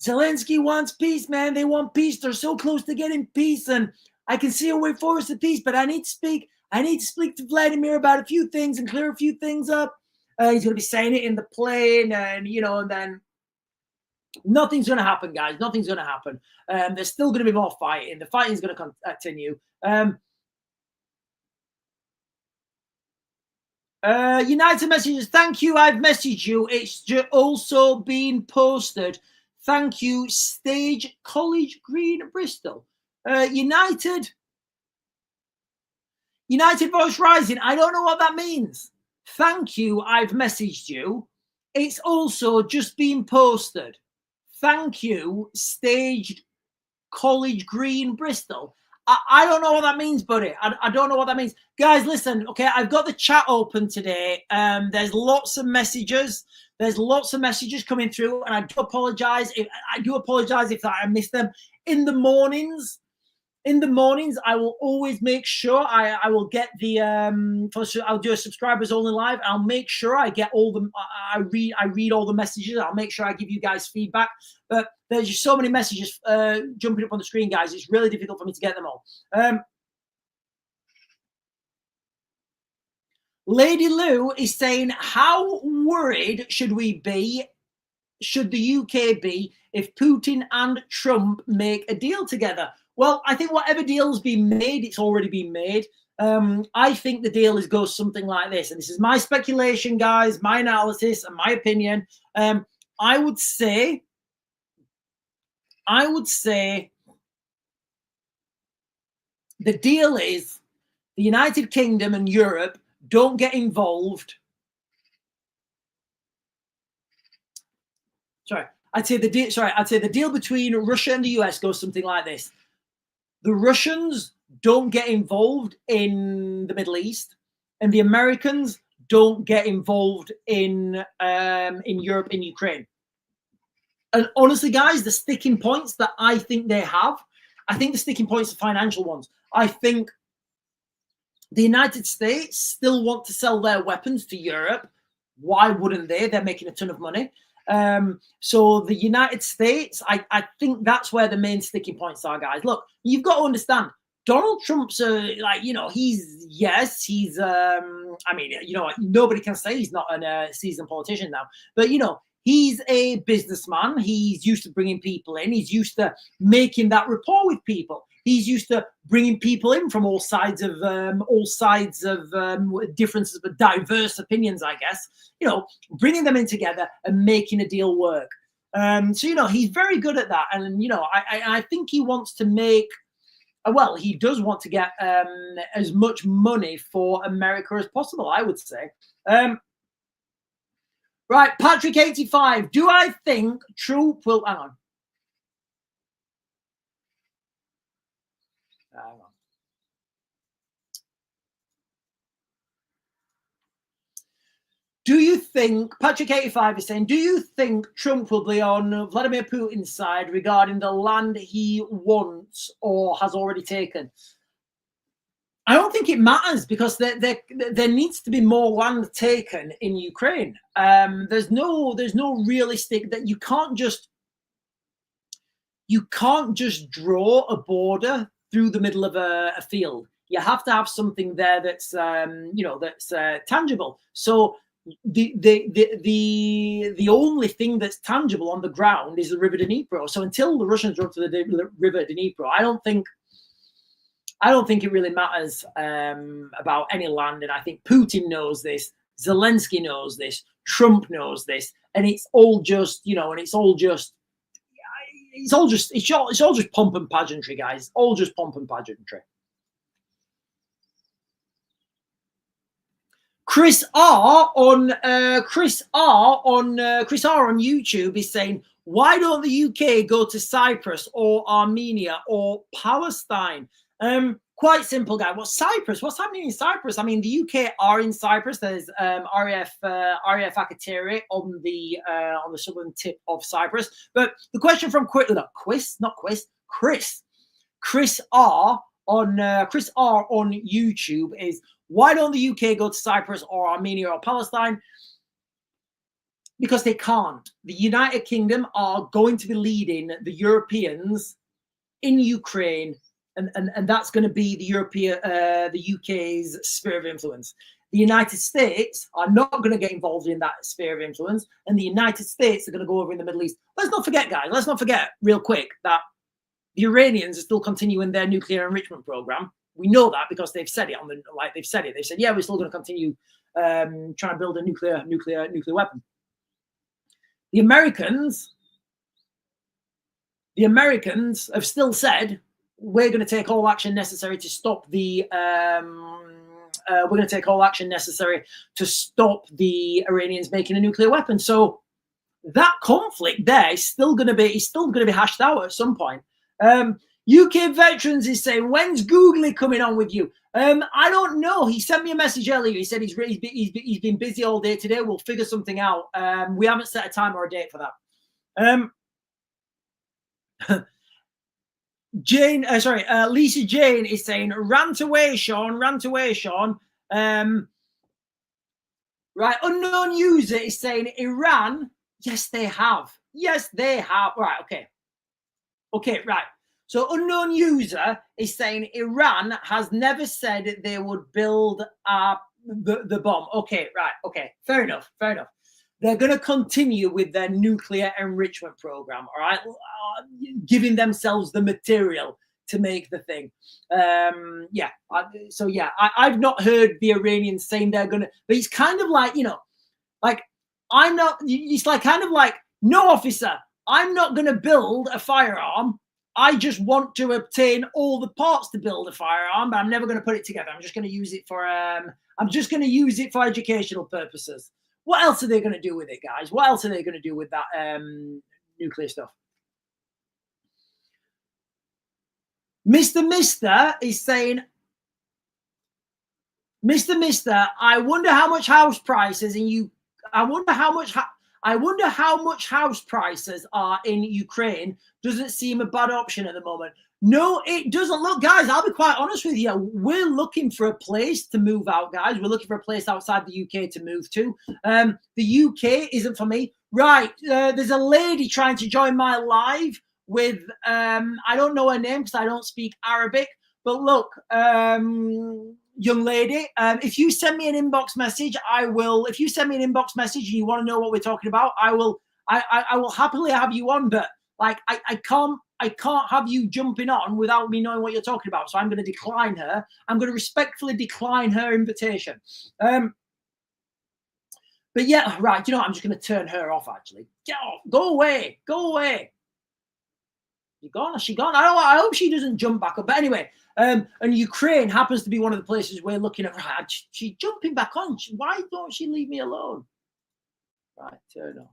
[SPEAKER 1] Zelensky wants peace, man. They want peace. They're so close to getting peace. And I can see a way forward to peace, but I need to speak to Vladimir about a few things and clear a few things up. He's going to be saying it in the plane and then nothing's going to happen, guys. Nothing's going to happen. There's still going to be more fighting. The fighting is going to continue. United Messages, thank you. I've messaged you. It's also been posted. Thank you, Stage College Green, Bristol. United Voice Rising. I don't know what that means. Thank you. I've messaged you. It's also just been posted. Thank you, Staged College Green, Bristol. I don't know what that means, buddy. I don't know what that means. Guys, listen, okay, I've got the chat open today. There's lots of messages. There's lots of messages coming through, and I do apologize if I missed them. In the mornings, I will always make sure I will get the I'll do a subscribers only live. I'll make sure I get all the I read all the messages. I'll make sure I give you guys feedback. But there's just so many messages jumping up on the screen, guys. It's really difficult for me to get them all. Lady Lou is saying, how worried should we be? Should the UK be if Putin and Trump make a deal together? Well, I think whatever deal's been made, it's already been made. I think the deal goes something like this. And this is my speculation, guys, my analysis and my opinion. I would say the deal is the United Kingdom and Europe don't get involved. I'd say the deal between Russia and the US goes something like this. The Russians don't get involved in the Middle East, and the Americans don't get involved in Europe, in Ukraine. And honestly, guys, the sticking points that I think they have, I think the sticking points are financial ones. I think the United States still want to sell their weapons to Europe. Why wouldn't they? They're making a ton of money. So the United States, I think that's where the main sticking points are, guys. Look, you've got to understand, Donald Trump's he's nobody can say he's not a seasoned politician now, but he's a businessman. He's used to bringing people in. He's used to making that rapport with people. He's used to bringing people in from all sides of differences, but diverse opinions, I guess. Bringing them in together and making a deal work. So he's very good at that, and I think he wants to make. Well, he does want to get as much money for America as possible, I would say. Right, Patrick 85. Do I think Trump will? Hang on. think, Patrick85 is saying, do you think Trump will be on Vladimir Putin's side regarding the land he wants or has already taken? I don't think it matters, because there needs to be more land taken in Ukraine. There's no realistic, that you can't just draw a border through the middle of a field. You have to have something there that's that's tangible. So the only thing that's tangible on the ground is the River Dnipro. So until the Russians run to the River Dnipro, I don't think it really matters about any land. And I think Putin knows this, Zelensky knows this, Trump knows this, and it's all just it's all just pomp and pageantry, guys. It's all just pomp and pageantry. Chris R on YouTube is saying, why don't the UK go to Cyprus or Armenia or Palestine? Quite simple, guy. What's Cyprus? What's happening in Cyprus? I mean, the UK are in Cyprus. There's RAF Akrotiri on the southern tip of Cyprus. But the question from Chris R on YouTube is, why don't the UK go to Cyprus or Armenia or Palestine? Because they can't. The United Kingdom are going to be leading the Europeans in Ukraine, and that's going to be the UK's sphere of influence. The United States are not going to get involved in that sphere of influence, and the United States are going to go over in the Middle East. Let's not forget, guys, real quick, that the Iranians are still continuing their nuclear enrichment program. We know that because they've said it They've said, yeah, we're still going to continue trying to build a nuclear weapon. The Americans have still said, we're going to take all action necessary to stop the Iranians making a nuclear weapon. So that conflict there is still going to be hashed out at some point. UK Veterans is saying, when's Googly coming on with you? I don't know. He sent me a message earlier. He said he's been busy all day today. We'll figure something out. We haven't set a time or a date for that. Lisa Jane is saying, rant away, Sean. Right, unknown user is saying, Iran. Yes, they have. Right, okay, right. So unknown user is saying Iran has never said they would build the bomb. Okay, right. Okay, fair enough. They're going to continue with their nuclear enrichment program, all right? Giving themselves the material to make the thing. I've not heard the Iranians saying they're going to, but it's kind of like, no, officer, I'm not going to build a firearm. I just want to obtain all the parts to build a firearm, but I'm never going to put it together. I'm just going to use it for educational purposes. What else are they going to do with it, guys? What else are they going to do with that nuclear stuff? Mr. is saying, Mr. I wonder how much house prices I wonder how much house prices are in Ukraine. Doesn't seem a bad option at the moment. No, it doesn't. Look, guys, I'll be quite honest with you. We're looking for a place to move out, guys. We're looking for a place outside the UK to move to. The UK isn't for me. Right, there's a lady trying to join my live with, I don't know her name because I don't speak Arabic. But look, young lady, if you send me an inbox message, I will. If you send me an inbox message and you want to know what we're talking about, I will happily have you on. But like, I can't have you jumping on without me knowing what you're talking about. So I'm going to decline her. I'm going to respectfully decline her invitation. But yeah, right. You know what? I'm just going to turn her off. Actually, get off. Go away. You gone? Is she gone? I hope she doesn't jump back up. But anyway, and Ukraine happens to be one of the places we're looking at. Right, she's jumping back on. Why don't she leave me alone? Right, turn off.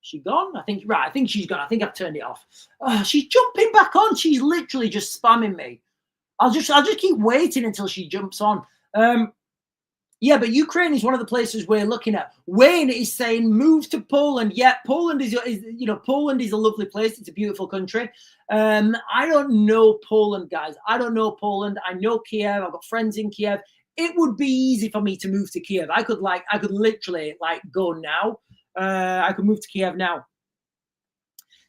[SPEAKER 1] She gone? I think she's gone. I think I've turned it off. Oh, she's jumping back on. She's literally just spamming me. I'll just keep waiting until she jumps on. Yeah, but Ukraine is one of the places we're looking at. Wayne is saying move to Poland. Yeah, Poland is you know, Poland is a lovely place. It's a beautiful country. I don't know Poland, guys. I don't know Poland. I know Kiev. I've got friends in Kiev. It would be easy for me to move to Kiev. I could literally like go now. I could move to Kiev now.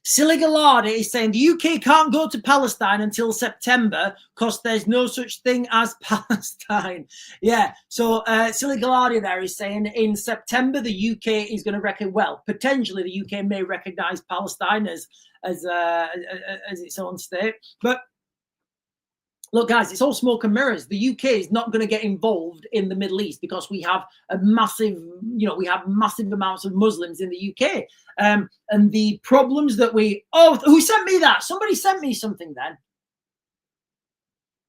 [SPEAKER 1] Silly Gallardi is saying the UK can't go to Palestine until September because there's no such thing as Palestine. Yeah, so Silly Gallardi there is saying in September the UK is going to reckon, well, potentially the UK may recognise Palestine as its own state. But look, guys, it's all smoke and mirrors. The UK is not going to get involved in the Middle East because we have a massive, you know, we have massive amounts of Muslims in the UK. And the problems that who sent me that? Somebody sent me something then.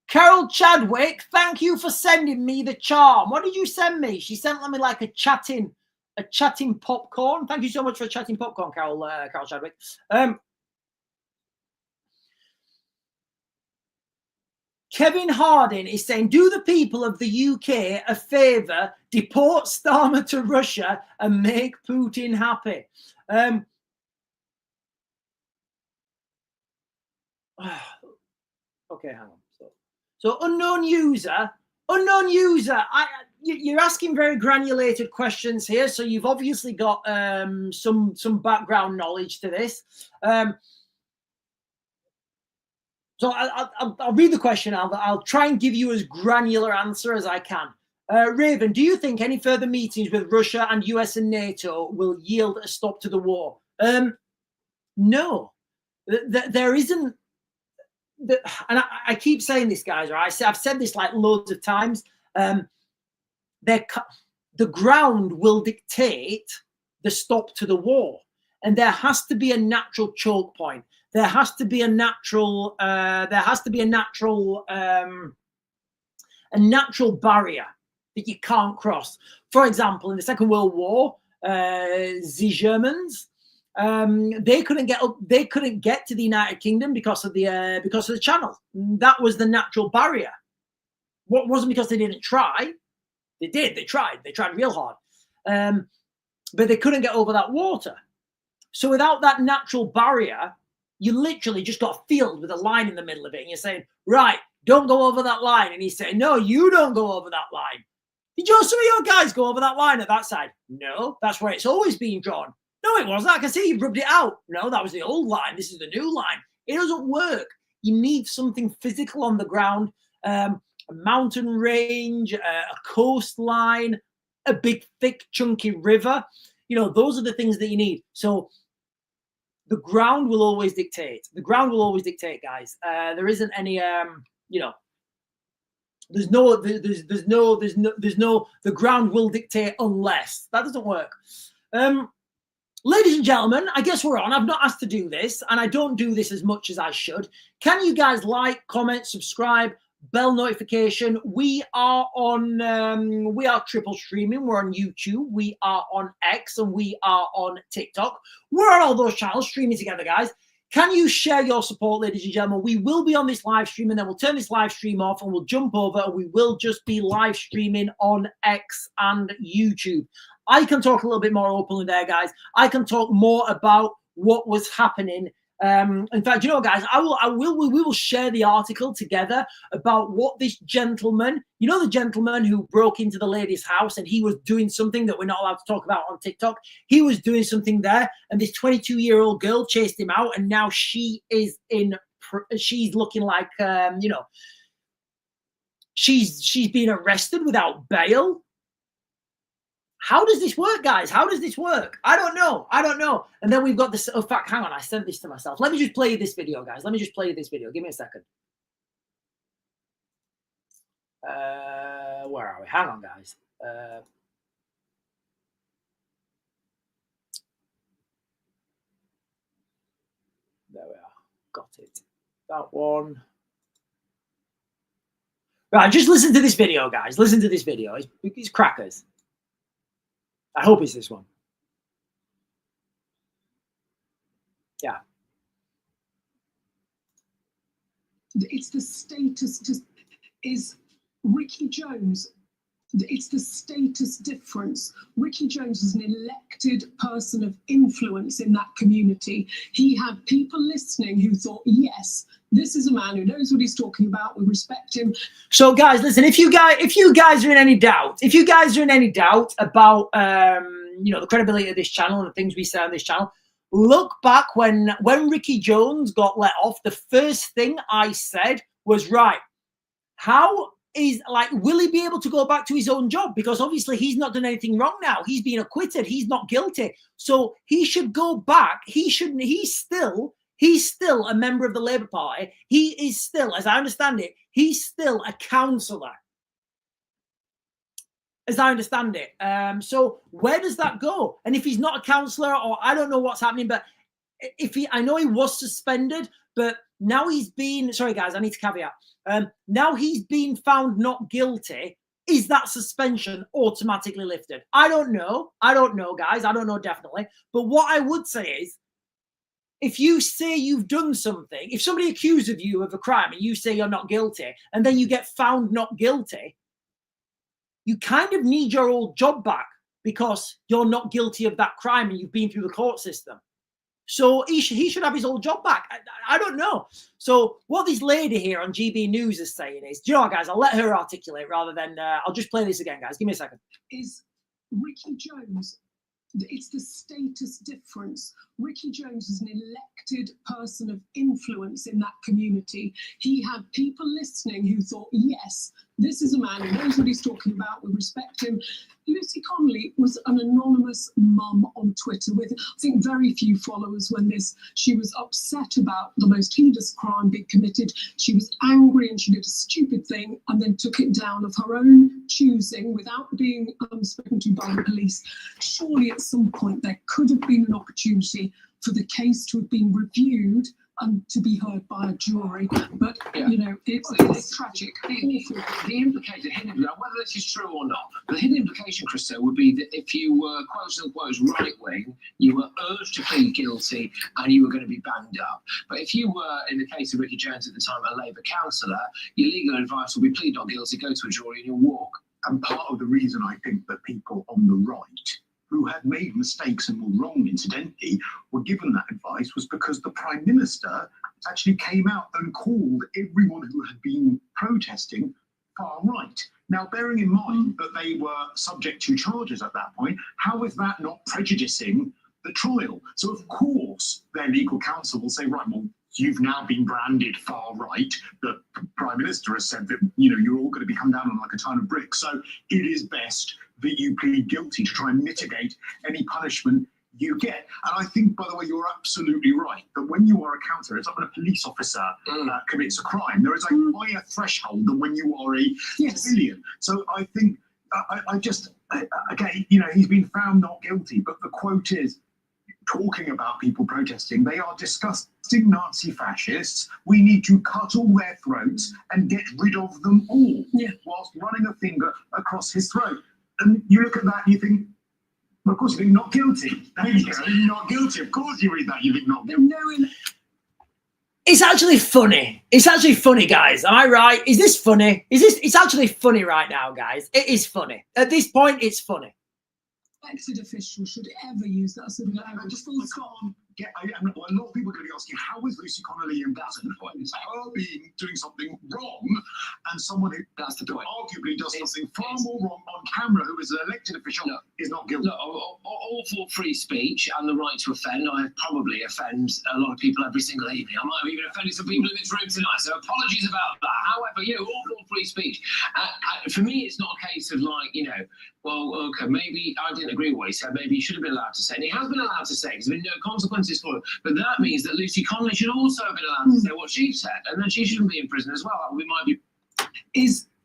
[SPEAKER 1] Carol Chadwick, thank you for sending me the charm. What did you send me? She sent me like a chatting popcorn. Thank you so much for chatting popcorn, Carol Chadwick. Kevin Harding is saying, do the people of the UK a favour, deport Starmer to Russia and make Putin happy. Okay, hang on. So unknown user, you're asking very granulated questions here, so you've obviously got some background knowledge to this. So I'll read the question. I'll try and give you as granular answer as I can. Raven, do you think any further meetings with Russia and US and NATO will yield a stop to the war? No, there isn't. And I keep saying this, guys. Right? I've said this like loads of times. The ground will dictate the stop to the war, and there has to be a natural choke point. There has to be a natural barrier that you can't cross. For example, in the Second World War, the Germans, they couldn't get to the United Kingdom because of the Channel. That was the natural barrier. What wasn't because they didn't try. They did. They tried real hard, but they couldn't get over that water. So without that natural barrier, you literally just got a field with a line in the middle of it, and you're saying, right, don't go over that line. And he's saying, no, you don't go over that line. Did some of your guys go over that line at that side? No, that's where it's always been drawn. No, it wasn't. I can see you rubbed it out. No, that was the old line. This is the new line. It doesn't work. You need something physical on the ground, a mountain range, a coastline, a big, thick, chunky river. You know, those are the things that you need. So the ground will always dictate. The ground will always dictate, guys. There isn't any, you know, there's no, the ground will dictate unless. That doesn't work. Ladies and gentlemen, I guess we're on. I've not asked to do this, and I don't do this as much as I should. Can you guys like, comment, subscribe, bell notification? We are on, we are triple streaming. We're on YouTube. We are on X, and we are on TikTok. We're on all those channels streaming together, guys. Can you share your support, ladies and gentlemen? We will be on this live stream, and then we'll turn this live stream off, and we'll jump over, and we will just be live streaming on X and YouTube. I can talk a little bit more openly there, guys. I can talk more about what was happening. In fact, you know, guys, we will share the article together about what this gentleman, you know, the gentleman who broke into the lady's house and he was doing something that we're not allowed to talk about on TikTok. He was doing something there, and this 22-year-old girl chased him out, and now she's looking like, you know, she's been arrested without bail. How does this work, guys? How does this work? I don't know. And then we've got this. Oh, fuck, hang on. I sent this to myself. Let me just play this video, guys. Let me just play this video. Give me a second. Where are we? Hang on, guys. There we are. Got it. That one. Right, just listen to this video, guys. Listen to this video. It's crackers. I hope it's this one. Yeah.
[SPEAKER 2] It's the status. Just is Ricky Jones It's the status difference. Ricky Jones is an elected person of influence in that community. He had people listening who thought, yes, this is a man who knows what he's talking about. We respect him.
[SPEAKER 1] So, guys, listen. If you guys are in any doubt, about the credibility of this channel and the things we say on this channel, look back when Ricky Jones got let off. The first thing I said was, right, will he be able to go back to his own job? Because obviously he's not done anything wrong now. He's been acquitted. He's not guilty. So he should go back. He's still a member of the Labour Party. He is still, as I understand it, he's still a councillor. As I understand it. So where does that go? And if he's not a councillor, or I don't know what's happening, but I know he was suspended, but now he's been, sorry guys, I need to caveat. Now he's been found not guilty. Is that suspension automatically lifted? I don't know, guys. I don't know definitely. But what I would say is, if you say you've done something, if somebody accuses you of a crime and you say you're not guilty, and then you get found not guilty, you kind of need your old job back because you're not guilty of that crime and you've been through the court system. So he should have his old job back. I don't know. So what this lady here on GB News is saying is, do you know what, guys? I'll let her articulate rather than I'll just play this again, guys. Give me a second.
[SPEAKER 2] Is Ricky Jones, it's the status difference. Ricky Jones is an elected person of influence in that community. He had people listening who thought, yes, this is a man who knows what he's talking about. We respect him. Lucy Connolly was an anonymous mum on Twitter with, I think, very few followers when she was upset about the most heinous crime being committed. She was angry and she did a stupid thing and then took it down of her own choosing without being spoken to by the police. Surely at some point there could have been an opportunity for the case to have been reviewed and to be heard by a jury, but it's tragic.
[SPEAKER 3] The implication, whether this is true or not, the hidden implication, Christo, would be that if you were quote unquote right wing, you were urged to plead guilty and you were going to be banged up. But if you were, in the case of Ricky Jones at the time, a Labour councillor, your legal advice would be plead not guilty, go to a jury, and you'll walk.
[SPEAKER 4] And part of the reason I think that people on the right who had made mistakes and were wrong, incidentally, were given that advice was because the Prime Minister actually came out and called everyone who had been protesting far right. Now, bearing in mind that they were subject to charges at that point, how is that not prejudicing the trial? So, of course, their legal counsel will say, right, well, you've now been branded far right. The Prime Minister has said that, you're all going to be come down on like a ton of bricks. So it is best that you plead guilty to try and mitigate any punishment you get. And I think, by the way, you're absolutely right that when you are a counsellor, it's like when a police officer commits a crime. There is a higher threshold than when you are a civilian. So I think, he's been found not guilty, but the quote is, talking about people protesting, they are disgusting Nazi fascists. We need to cut all their throats and get rid of them all, whilst running a finger across his throat. And you look at that and you think, well, of course you think not guilty. Not guilty. Of course you read that, you think not guilty.
[SPEAKER 1] It's actually funny. It's actually funny, guys. Am I right? Is this funny? It's actually funny right now, guys. It is funny. At this point, it's funny.
[SPEAKER 2] Elected official should ever use that sort of language. Full stop.
[SPEAKER 4] A lot of people are going to be asking, how is Lucy Connolly embattled? It's her doing something wrong, and someone who arguably does something far more wrong on camera, who is an elected official, is not guilty.
[SPEAKER 3] Look, all for free speech and the right to offend. I probably offend a lot of people every single evening. I might have even offended some people in this room tonight, so apologies about that. However, all for free speech. For me, it's not a case of well, okay, maybe I didn't agree with what he said. Maybe he should have been allowed to say, and he has been allowed to say, because there's been no consequences for it. But that means that Lucy Connolly should also have been allowed to say what she said, and then she shouldn't be in prison as well. We might be.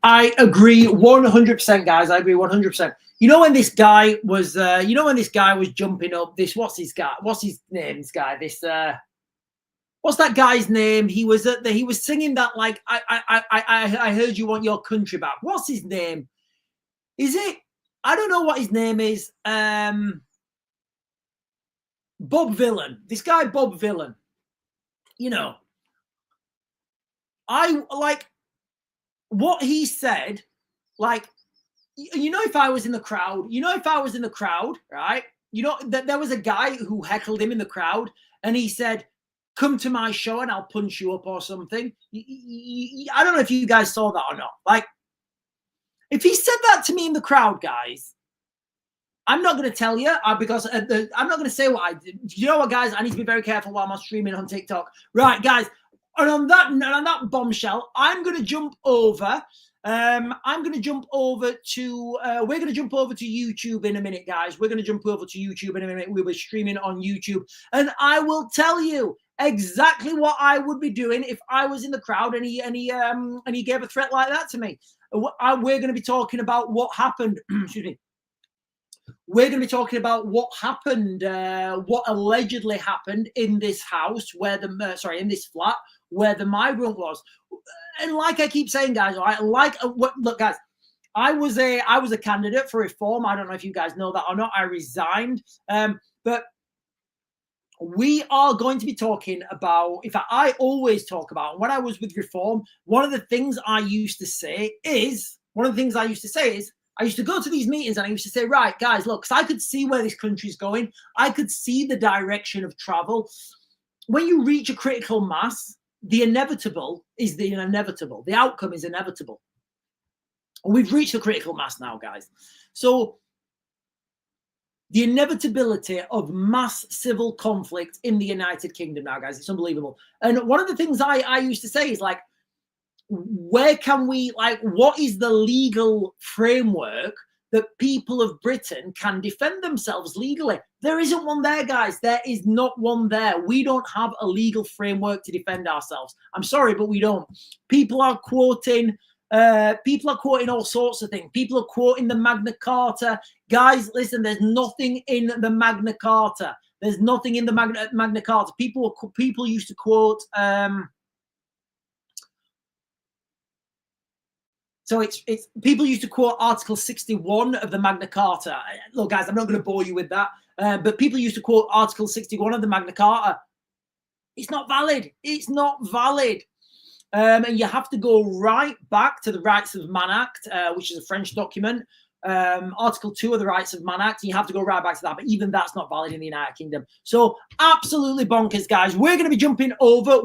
[SPEAKER 1] I agree 100%, guys. I agree 100%. When this guy was, jumping up. What's his name? This guy. What's that guy's name? He was singing that like I heard you want your country back. What's his name? Is it? I don't know what his name is. Bob Villain. This guy, Bob Villain. I like what he said. Like, you know, if I was in the crowd, right? You know, there was a guy who heckled him in the crowd, and he said, "Come to my show and I'll punch you up," or something. I don't know if you guys saw that or not. Like, if he said that to me in the crowd, guys, I'm not going to tell you because I'm not going to say what I did. You know what, guys? I need to be very careful while I'm streaming on TikTok. Right, guys. And on that bombshell, I'm going to jump over. I'm going to jump over to. We're going to jump over to YouTube in a minute, guys. We're going to jump over to YouTube in a minute. We were streaming on YouTube, and I will tell you exactly what I would be doing if I was in the crowd and he gave a threat like that to me. We're going to be talking about what happened. Excuse me. We're going to be talking about what happened, what allegedly happened in this house where in this flat where the migrant was. And like I keep saying, guys, all right, look, guys, I was a candidate for reform. I don't know if you guys know that or not. I resigned, but we are going to be talking about. In fact, I always talk about when I was with reform. One of the things I used to say is. I used to go to these meetings and I used to say, right, guys, look, because I could see where this country's going. I could see the direction of travel. When you reach a critical mass, the inevitable is the inevitable. The outcome is inevitable. And we've reached the critical mass now, guys. So the inevitability of mass civil conflict in the United Kingdom now, guys, it's unbelievable. And one of the things I used to say is like, where can we, like, what is the legal framework that people of Britain can defend themselves legally? There isn't one there, guys. There is not one there. We don't have a legal framework to defend ourselves. I'm sorry, but we don't. People are quoting all sorts of things. People are quoting the Magna Carta. Guys, listen, there's nothing in the Magna Carta. There's nothing in the Magna Carta. People used to quote So it's people used to quote Article 61 of the Magna Carta. Look, guys, I'm not going to bore you with that, but people used to quote Article 61 of the Magna Carta. It's not valid. It's not valid. And you have to go right back to the Rights of Man Act, which is a French document. Article 2 of the Rights of Man Act, and you have to go right back to that, but even that's not valid in the United Kingdom. So absolutely bonkers, guys. We are going to be jumping over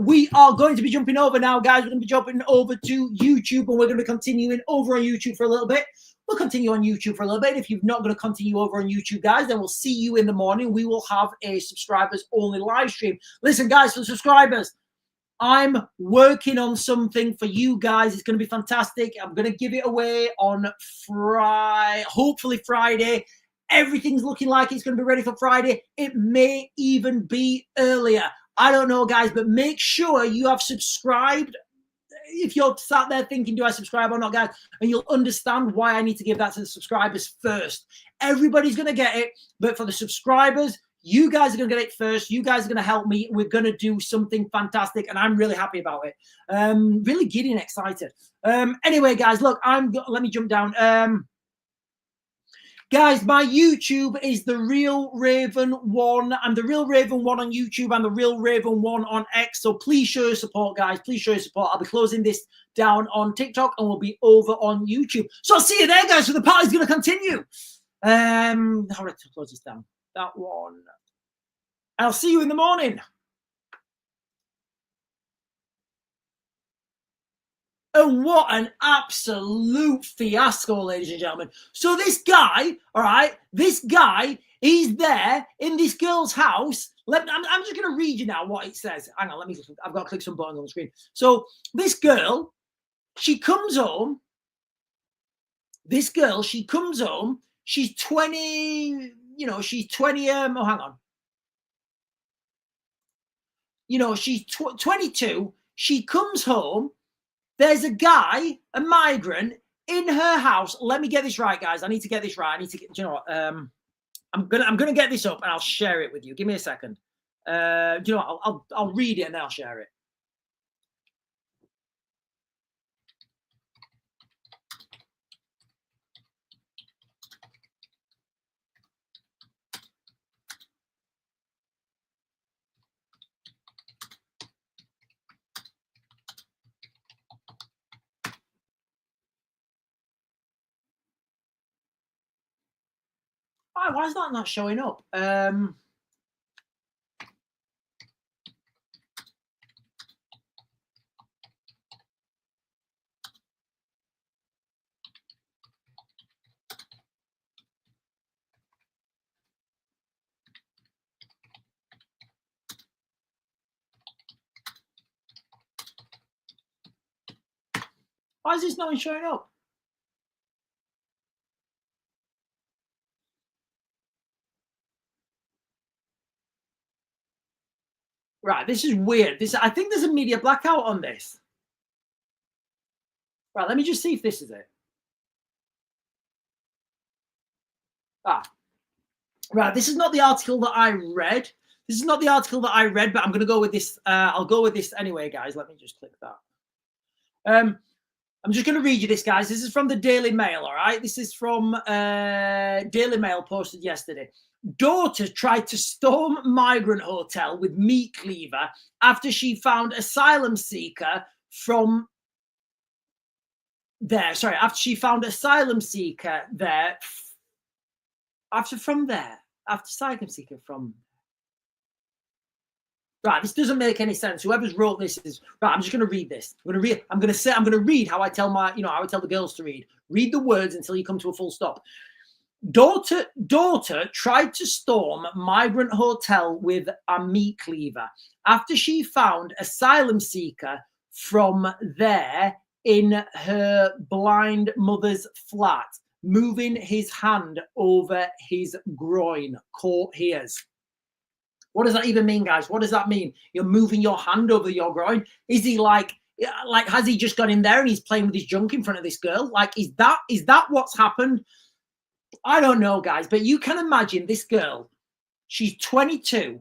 [SPEAKER 1] now, guys. We're going to be jumping over to YouTube, and we're going to be continuing over on YouTube for a little bit. We'll continue on YouTube for a little bit. If you're not going to continue over on YouTube, guys, then we'll see you in the morning. We will have a subscribers only live stream. Listen, guys, for the subscribers, I'm working on something for you guys. It's going to be fantastic. I'm going to give it away on hopefully Friday. Everything's looking like it's going to be ready for Friday. It may even be earlier. I don't know, guys, but make sure you have subscribed. If you're sat there thinking, do I subscribe or not, guys, and you'll understand why I need to give that to the subscribers first. Everybody's going to get it, but for the subscribers, you guys are going to get it first. You guys are going to help me. We're going to do something fantastic, and I'm really happy about it. Really giddy and excited. Anyway, guys, look, let me jump down. Guys, my YouTube is The Real Raven 1. I'm The Real Raven 1 on YouTube. I'm The Real Raven 1 on X. So please show your support, guys. Please show your support. I'll be closing this down on TikTok, and we'll be over on YouTube. So I'll see you there, guys. So the party's going to continue. How do I close this down? That one. I'll see you in the morning. And what an absolute fiasco, ladies and gentlemen. So this guy, all right, he's there in this girl's house. I'm just going to read you now what it says. Hang on, I've got to click some buttons on the screen. So this girl, she comes home. She's 20, she's 20, hang on. She's 22. She comes home. There's a guy, a migrant, in her house. Let me get this right, guys. I need to get this right. I'm gonna get this up and I'll share it with you. Give me a second. I'll read it and then I'll share it. Why is that not showing up? Why is this not showing up? Right, this is weird. I think there's a media blackout on this. Right, let me just see if this is it. Right, this is not the article that I read. This is not the article that I read, but I'm going to go with this. I'll go with this anyway, guys. Let me just click that. I'm just going to read you this, guys. This is from the Daily Mail, all right? This is from Daily Mail posted yesterday. Daughter tried to storm migrant hotel with meat cleaver after she found asylum seeker from there. Sorry, after she found asylum seeker there. After asylum seeker from. Right, this doesn't make any sense. Whoever's wrote this is right. I'm just going to read this. I'm going to read how I tell how I tell the girls to read. Read the words until you come to a full stop. Daughter tried to storm migrant hotel with a meat cleaver after she found asylum seeker from there in her blind mother's flat, moving his hand over his groin. Court hears. What does that even mean, guys? What does that mean? You're moving your hand over your groin? Is he like has he just gone in there and he's playing with his junk in front of this girl? Like, is that what's happened? I don't know, guys, but you can imagine this girl. She's 22,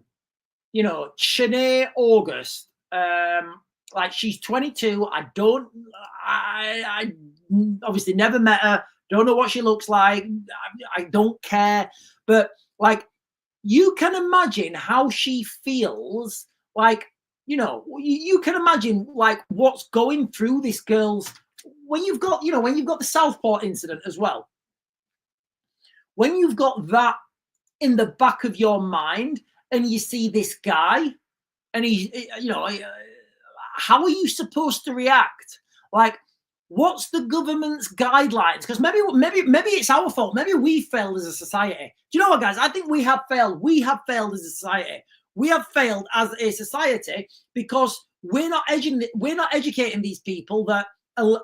[SPEAKER 1] Shanae August. Like, she's 22. I obviously never met her. Don't know what she looks like. I don't care. But, like, you can imagine how she feels. Like, you can imagine, like, what's going through this girl's. When you've got the Southport incident as well. When you've got that in the back of your mind and you see this guy and how are you supposed to react? Like, what's the government's guidelines? Because maybe it's our fault. Maybe we failed as a society. Do you know what, guys? I think we have failed. We have failed as a society. We have failed as a society because we're not educating these people that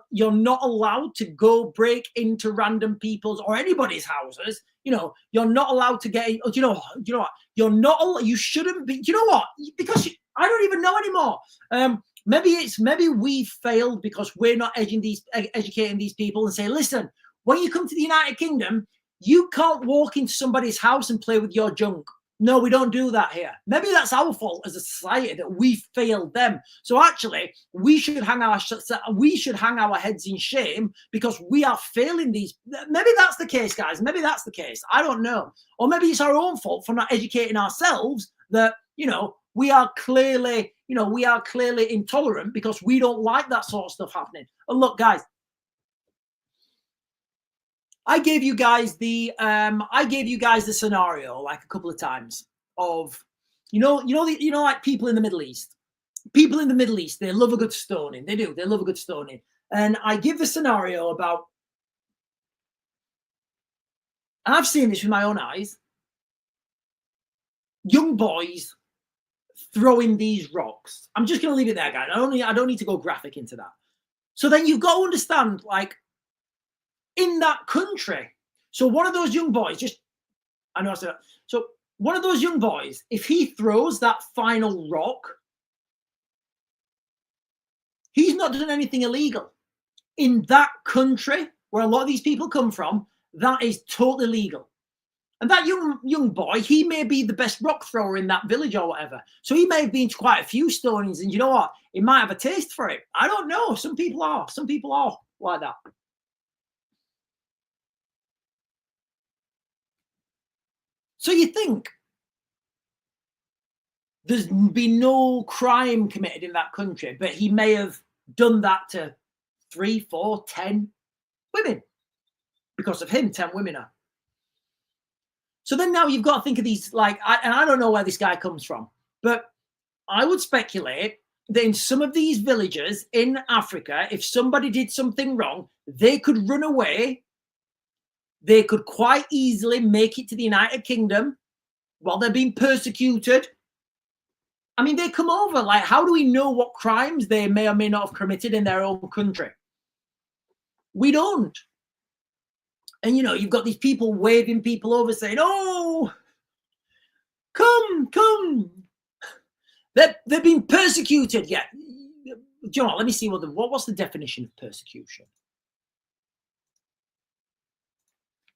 [SPEAKER 1] you're not allowed to go break into random people's or anybody's houses. You're not allowed to get in. Do you know what? You're not. You shouldn't be. Do you know what? Because I don't even know anymore. Maybe we failed because we're not educating these people and say, listen, when you come to the United Kingdom, you can't walk into somebody's house and play with your junk. No, we don't do that here. Maybe that's our fault as a society that we failed them. So actually, we should hang our heads in shame because we are failing these. Maybe that's the case, guys. Maybe that's the case. I don't know. Or maybe it's our own fault for not educating ourselves that we are clearly intolerant because we don't like that sort of stuff happening. And look, guys. I gave you guys the scenario like a couple of times of like people in the Middle East. People in the Middle East, they love a good stoning. They do. They love a good stoning. And I give the scenario about, and I've seen this with my own eyes, young boys throwing these rocks. I'm just going to leave it there, guys. I don't need to go graphic into that. So then you've got to understand, like, in that country. So one of those young boys, so one of those young boys, if he throws that final rock, he's not done anything illegal. In that country where a lot of these people come from, that is totally legal. And that young boy, he may be the best rock thrower in that village or whatever. So he may have been to quite a few stonings, and you know what? He might have a taste for it. I don't know. Some people are like that. So you think there's been no crime committed in that country, but he may have done that to 3, 4, 10 women. Because of him, 10 women are. So then now you've got to think of these, like, and I don't know where this guy comes from, but I would speculate that in some of these villages in Africa, if somebody did something wrong, they could run away. They could quite easily make it to the United Kingdom while they're being persecuted. I mean, they come over. Like, how do we know what crimes they may or may not have committed in their own country? We don't. And, you know, you've got these people waving people over saying, oh, come. They're being persecuted. Yeah. Do you know what? Let me see what's the definition of persecution.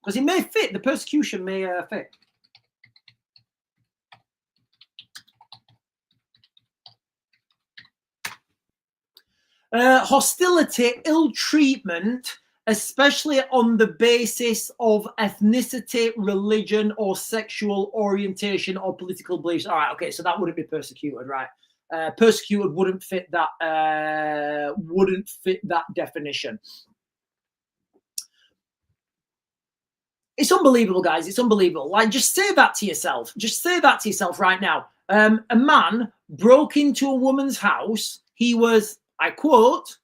[SPEAKER 1] Because it may fit. The persecution may fit. Hostility, ill treatment, especially on the basis of ethnicity, religion, or sexual orientation or political beliefs. All right, okay, so that wouldn't be persecuted, right? Persecuted wouldn't fit that definition. It's unbelievable, guys. It's unbelievable. Like, just say that to yourself. Just say that to yourself right now. A man broke into a woman's house. He was, I quote,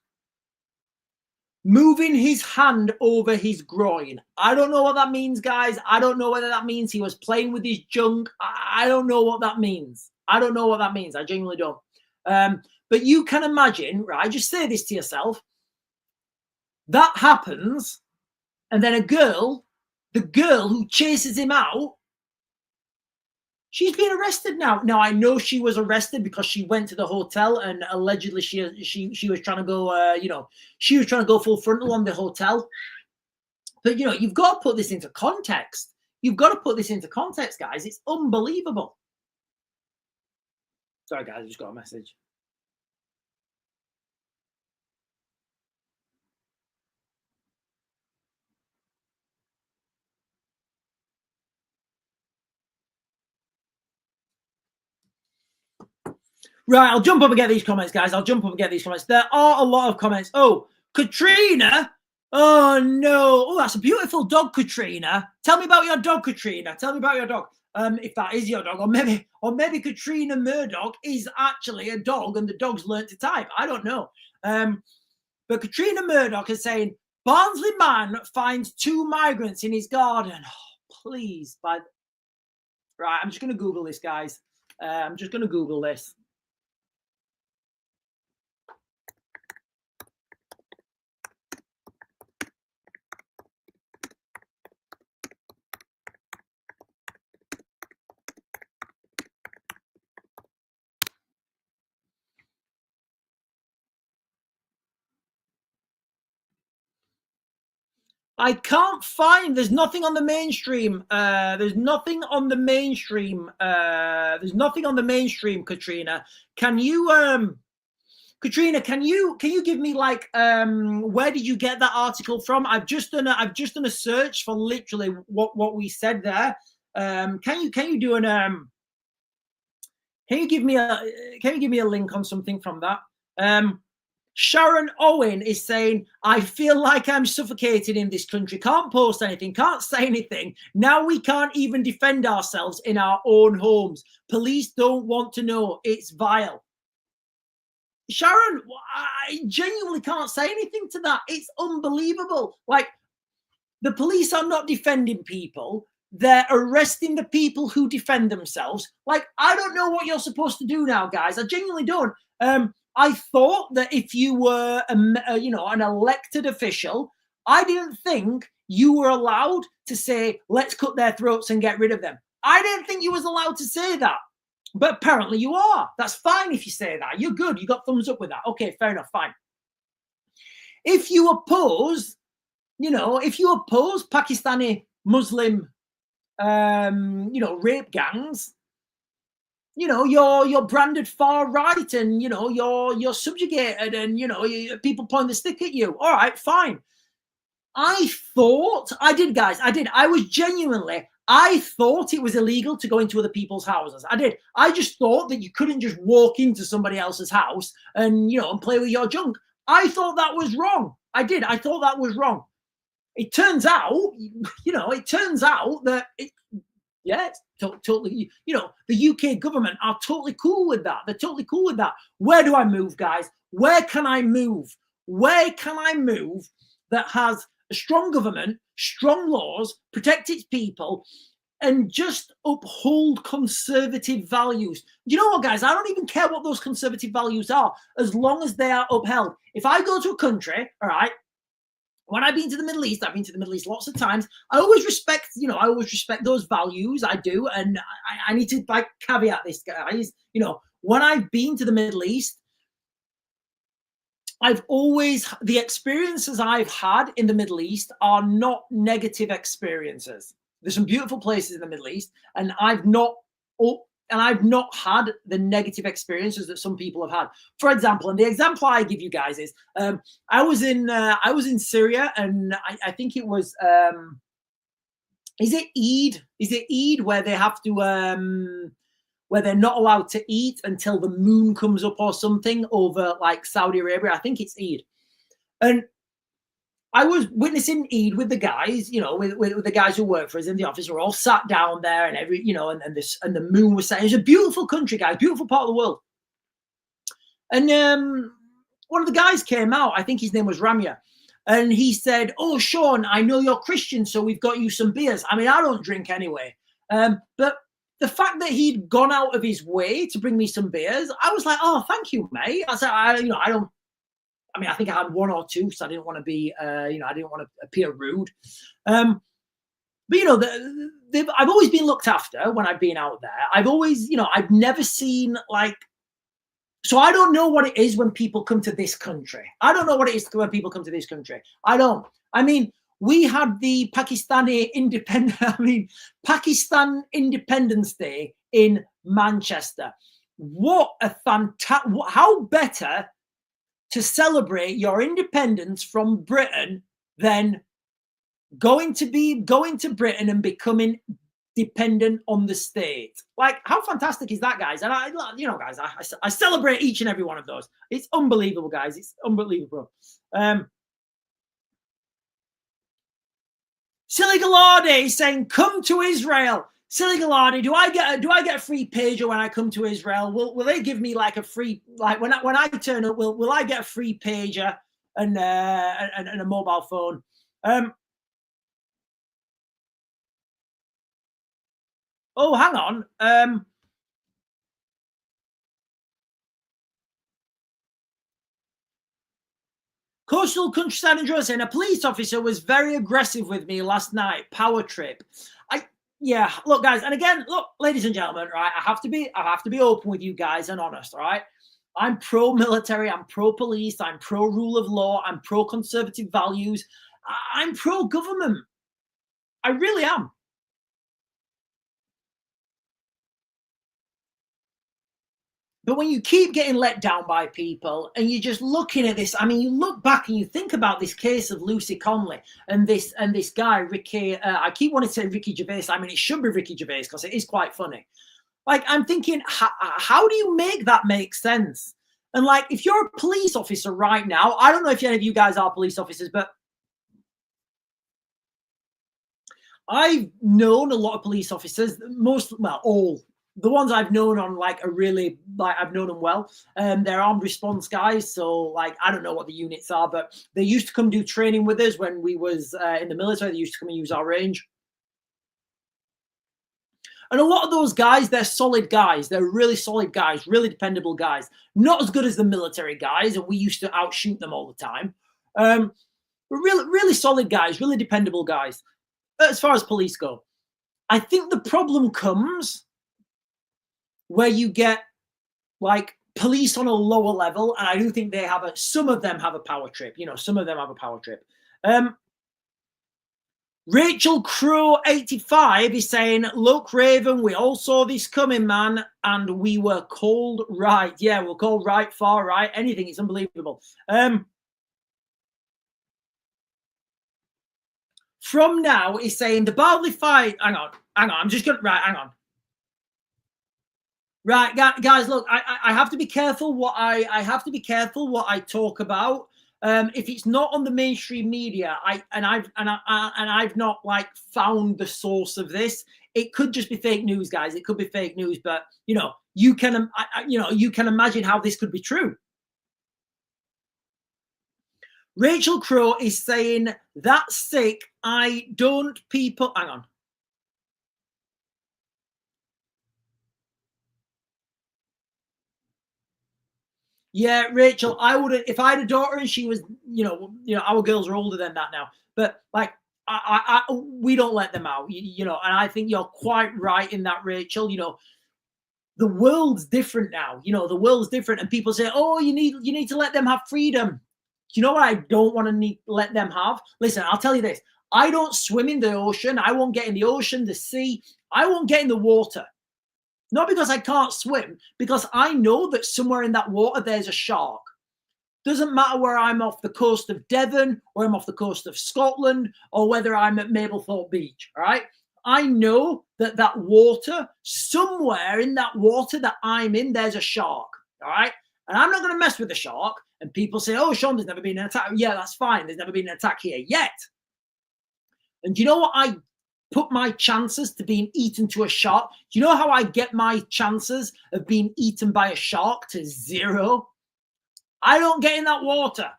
[SPEAKER 1] moving his hand over his groin. I don't know what that means, guys. I don't know whether that means he was playing with his junk. I don't know what that means. I don't know what that means. I genuinely don't. But you can imagine, right? Just say this to yourself. That happens, and then the girl who chases him out, she's being arrested now. Now, I know she was arrested because she went to the hotel and allegedly she was trying to go, she was trying to go full frontal on the hotel. But, you know, you've got to put this into context. You've got to put this into context, guys. It's unbelievable. Sorry, guys, I just got a message. Right, I'll jump up and get these comments, guys. I'll jump up and get these comments. There are a lot of comments. Oh, Katrina. Oh, no. Oh, that's a beautiful dog, Katrina. Tell me about your dog, Katrina. Tell me about your dog. If that is your dog, or maybe Katrina Murdoch is actually a dog and the dog's learned to type. I don't know. But Katrina Murdoch is saying, Barnsley man finds 2 migrants in his garden. Oh, please. Right, I'm just going to Google this, guys. I'm just going to Google this. I can't find. There's nothing on the mainstream. There's nothing on the mainstream. There's nothing on the mainstream. Katrina, can you? Katrina, can you give me like where did you get that article from? I've just done a search for literally what we said there. Can you do an Can you give me a link on something from that? Sharon Owen is saying, I feel like I'm suffocated in this country. Can't post anything, can't say anything. Now we can't even defend ourselves in our own homes. Police don't want to know. It's vile. Sharon, I genuinely can't say anything to that. It's unbelievable. Like, the police are not defending people. They're arresting the people who defend themselves. Like, I don't know what you're supposed to do now, guys. I genuinely don't. I thought that if you were, an elected official, I didn't think you were allowed to say, let's cut their throats and get rid of them. I didn't think you was allowed to say that. But apparently you are. That's fine if you say that. You're good. You got thumbs up with that. Okay, fair enough, fine. If you oppose, Pakistani Muslim, rape gangs, you're branded far right, and you're subjugated, and people point the stick at you. All right, fine. I thought it was illegal to go into other people's houses. I just thought that you couldn't just walk into somebody else's house and play with your junk. I thought that was wrong. I thought that was wrong. It turns out, that Yeah, it's totally, you know, the UK government are totally cool with that. They're totally cool with that. Where do I move, guys? Where can I move? Where can I move that has a strong government, strong laws, protect its people, and just uphold conservative values? You know what, guys? I don't even care what those conservative values are, as long as they are upheld. If I go to a country, all right, when I've been to the Middle East, I've been to the Middle East lots of times. I always respect, you know, I always respect those values. I do. And I need to like caveat this, guys. You know, when I've been to the Middle East, I've always, the experiences I've had in the Middle East are not negative experiences. There's some beautiful places in the Middle East, and I've not had the negative experiences that some people have had. For example, and the example I give you guys is, I was in Syria, and I think it was, is it Eid? Is it Eid where they have to, where they're not allowed to eat until the moon comes up or something over like Saudi Arabia? I think it's Eid. And I was witnessing Eid with the guys, you know, with the guys who work for us in the office. We're all sat down there, and every, you know, and the moon was setting. It's a beautiful country, guys, beautiful part of the world. And one of the guys came out. I think his name was Ramya, and he said, "Oh, Sean, I know you're Christian, so we've got you some beers." I mean, I don't drink anyway, but the fact that he'd gone out of his way to bring me some beers, I was like, "Oh, thank you, mate." I said, I mean, I think I had one or two, so I didn't want to be, you know, I didn't want to appear rude. But, you know, I've always been looked after when I've been out there. I've always, you know, I've never seen like, so I don't know what it is when people come to this country. I don't know what it is when people come to this country. I don't. I mean, we had the Pakistan Independence Day in Manchester. What a fantastic, how better to celebrate your independence from Britain than going to Britain and becoming dependent on the state. Like, how fantastic is that, guys? And you know, guys, I celebrate each and every one of those. It's unbelievable, guys. It's unbelievable. Silly Gallardi is saying, "Come to Israel." Silly Gallardi, do I get a free pager when I come to Israel? Will they give me like a free, like when I turn up, will I get a free pager and a mobile phone? Oh, hang on. Coastal Countryside and Joe saying, "A police officer was very aggressive with me last night. Power trip." Yeah, look, guys, and again, look, ladies and gentlemen, right? I have to be open with you guys and honest, all right? I'm pro-military, I'm pro-police, I'm pro-rule of law, I'm pro-conservative values, I'm pro-government. I really am. But when you keep getting let down by people and you're just looking at this, I mean, you look back and you think about this case of Lucy Conley and this guy, Ricky, I keep wanting to say Ricky Gervais. I mean, it should be Ricky Gervais because it is quite funny. Like, I'm thinking, how do you make that make sense? And like, if you're a police officer right now, I don't know if any of you guys are police officers, but I've known a lot of police officers, all. The ones I've known on like are really, like, I've known them well. They're armed response guys. So like, I don't know what the units are, but they used to come do training with us when we was in the military. They used to come and use our range. And a lot of those guys, they're solid guys. They're really solid guys, really dependable guys. Not as good as the military guys, and we used to outshoot them all the time. But really, really solid guys, really dependable guys. As far as police go, I think the problem comes where you get like police on a lower level, and I do think they have some of them have a power trip. You know, some of them have a power trip. Rachel Crow 85 is saying, "Look, Raven, we all saw this coming, man, and we were called right." Yeah, we're called right, far right, anything. It's unbelievable. From now is saying the Barley fight. Hang on. I'm just gonna hang on. Right, guys, look, I have to be careful what I talk about. If it's not on the mainstream media, I've not like found the source of this. It could just be fake news, guys. It could be fake news, but you know, you can imagine how this could be true. Rachel Crow is saying, that's sick. I don't people. Hang on. Yeah, Rachel, I would, if I had a daughter and she was, you know, our girls are older than that now, but like, we don't let them out, you know, and I think you're quite right in that, Rachel. You know, the world's different now. You know, the world's different, and people say, oh, you need to let them have freedom. You know what I don't want to let them have? Listen, I'll tell you this. I don't swim in the ocean. I won't get in the ocean, the sea. I won't get in the water. Not because I can't swim, because I know that somewhere in that water there's a shark. Doesn't matter where I'm off the coast of Devon, or I'm off the coast of Scotland, or whether I'm at Mablethorpe Beach, all right? I know that that water, somewhere in that water that I'm in, there's a shark, all right? And I'm not going to mess with the shark. And people say, oh, Sean, there's never been an attack. Yeah, that's fine. There's never been an attack here yet. And do you know what I put my chances to being eaten to a shark? Do you know how I get my chances of being eaten by a shark to 0? I don't get in that water.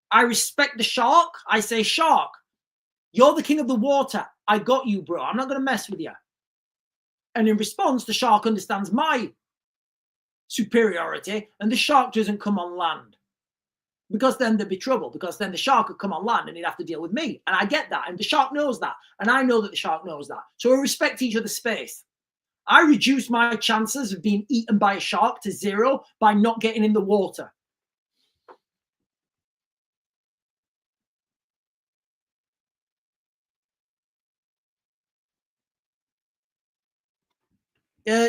[SPEAKER 1] I respect the shark. I say, shark, you're the king of the water. I got you, bro. I'm not going to mess with you. And in response, the shark understands my superiority, and the shark doesn't come on land. Because then there'd be trouble, because then the shark would come on land and he'd have to deal with me. And I get that. And the shark knows that. And I know that the shark knows that. So we respect each other's space. I reduce my chances of being eaten by a shark to 0 by not getting in the water.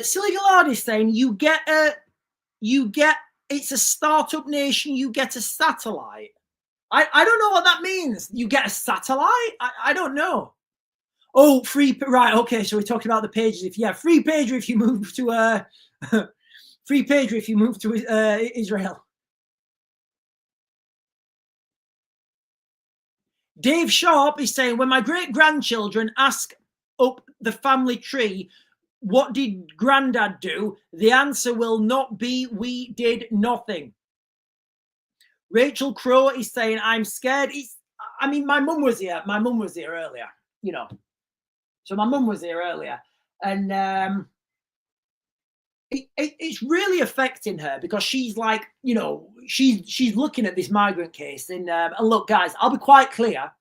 [SPEAKER 1] Silly Gallard is saying, it's a startup nation, you get a satellite. I don't know what that means. You get a satellite? I don't know. Oh, right. Okay, so we're talking about the pages. Free pager if you move to free pager if you move to Israel. Dave Sharp is saying, when my great grandchildren ask up the family tree, what did Granddad do? The answer will not be, we did nothing. Rachel Crow is saying, I'm scared. My mum was here. My mum was here earlier, you know. So my mum was here earlier. And it's really affecting her, because she's like, you know, she's looking at this migrant case. And look, guys, I'll be quite clear.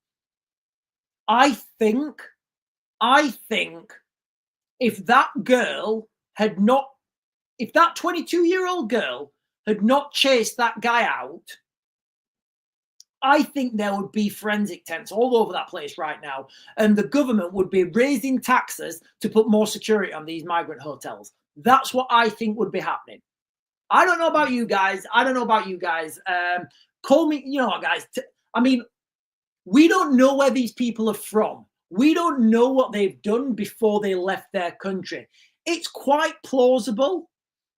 [SPEAKER 1] I think if that 22-year-old girl had not chased that guy out, I think there would be forensic tents all over that place right now. And the government would be raising taxes to put more security on these migrant hotels. That's what I think would be happening. I don't know about you guys. Call me, you know what, guys? We don't know where these people are from. We don't know what they've done before they left their country. It's quite plausible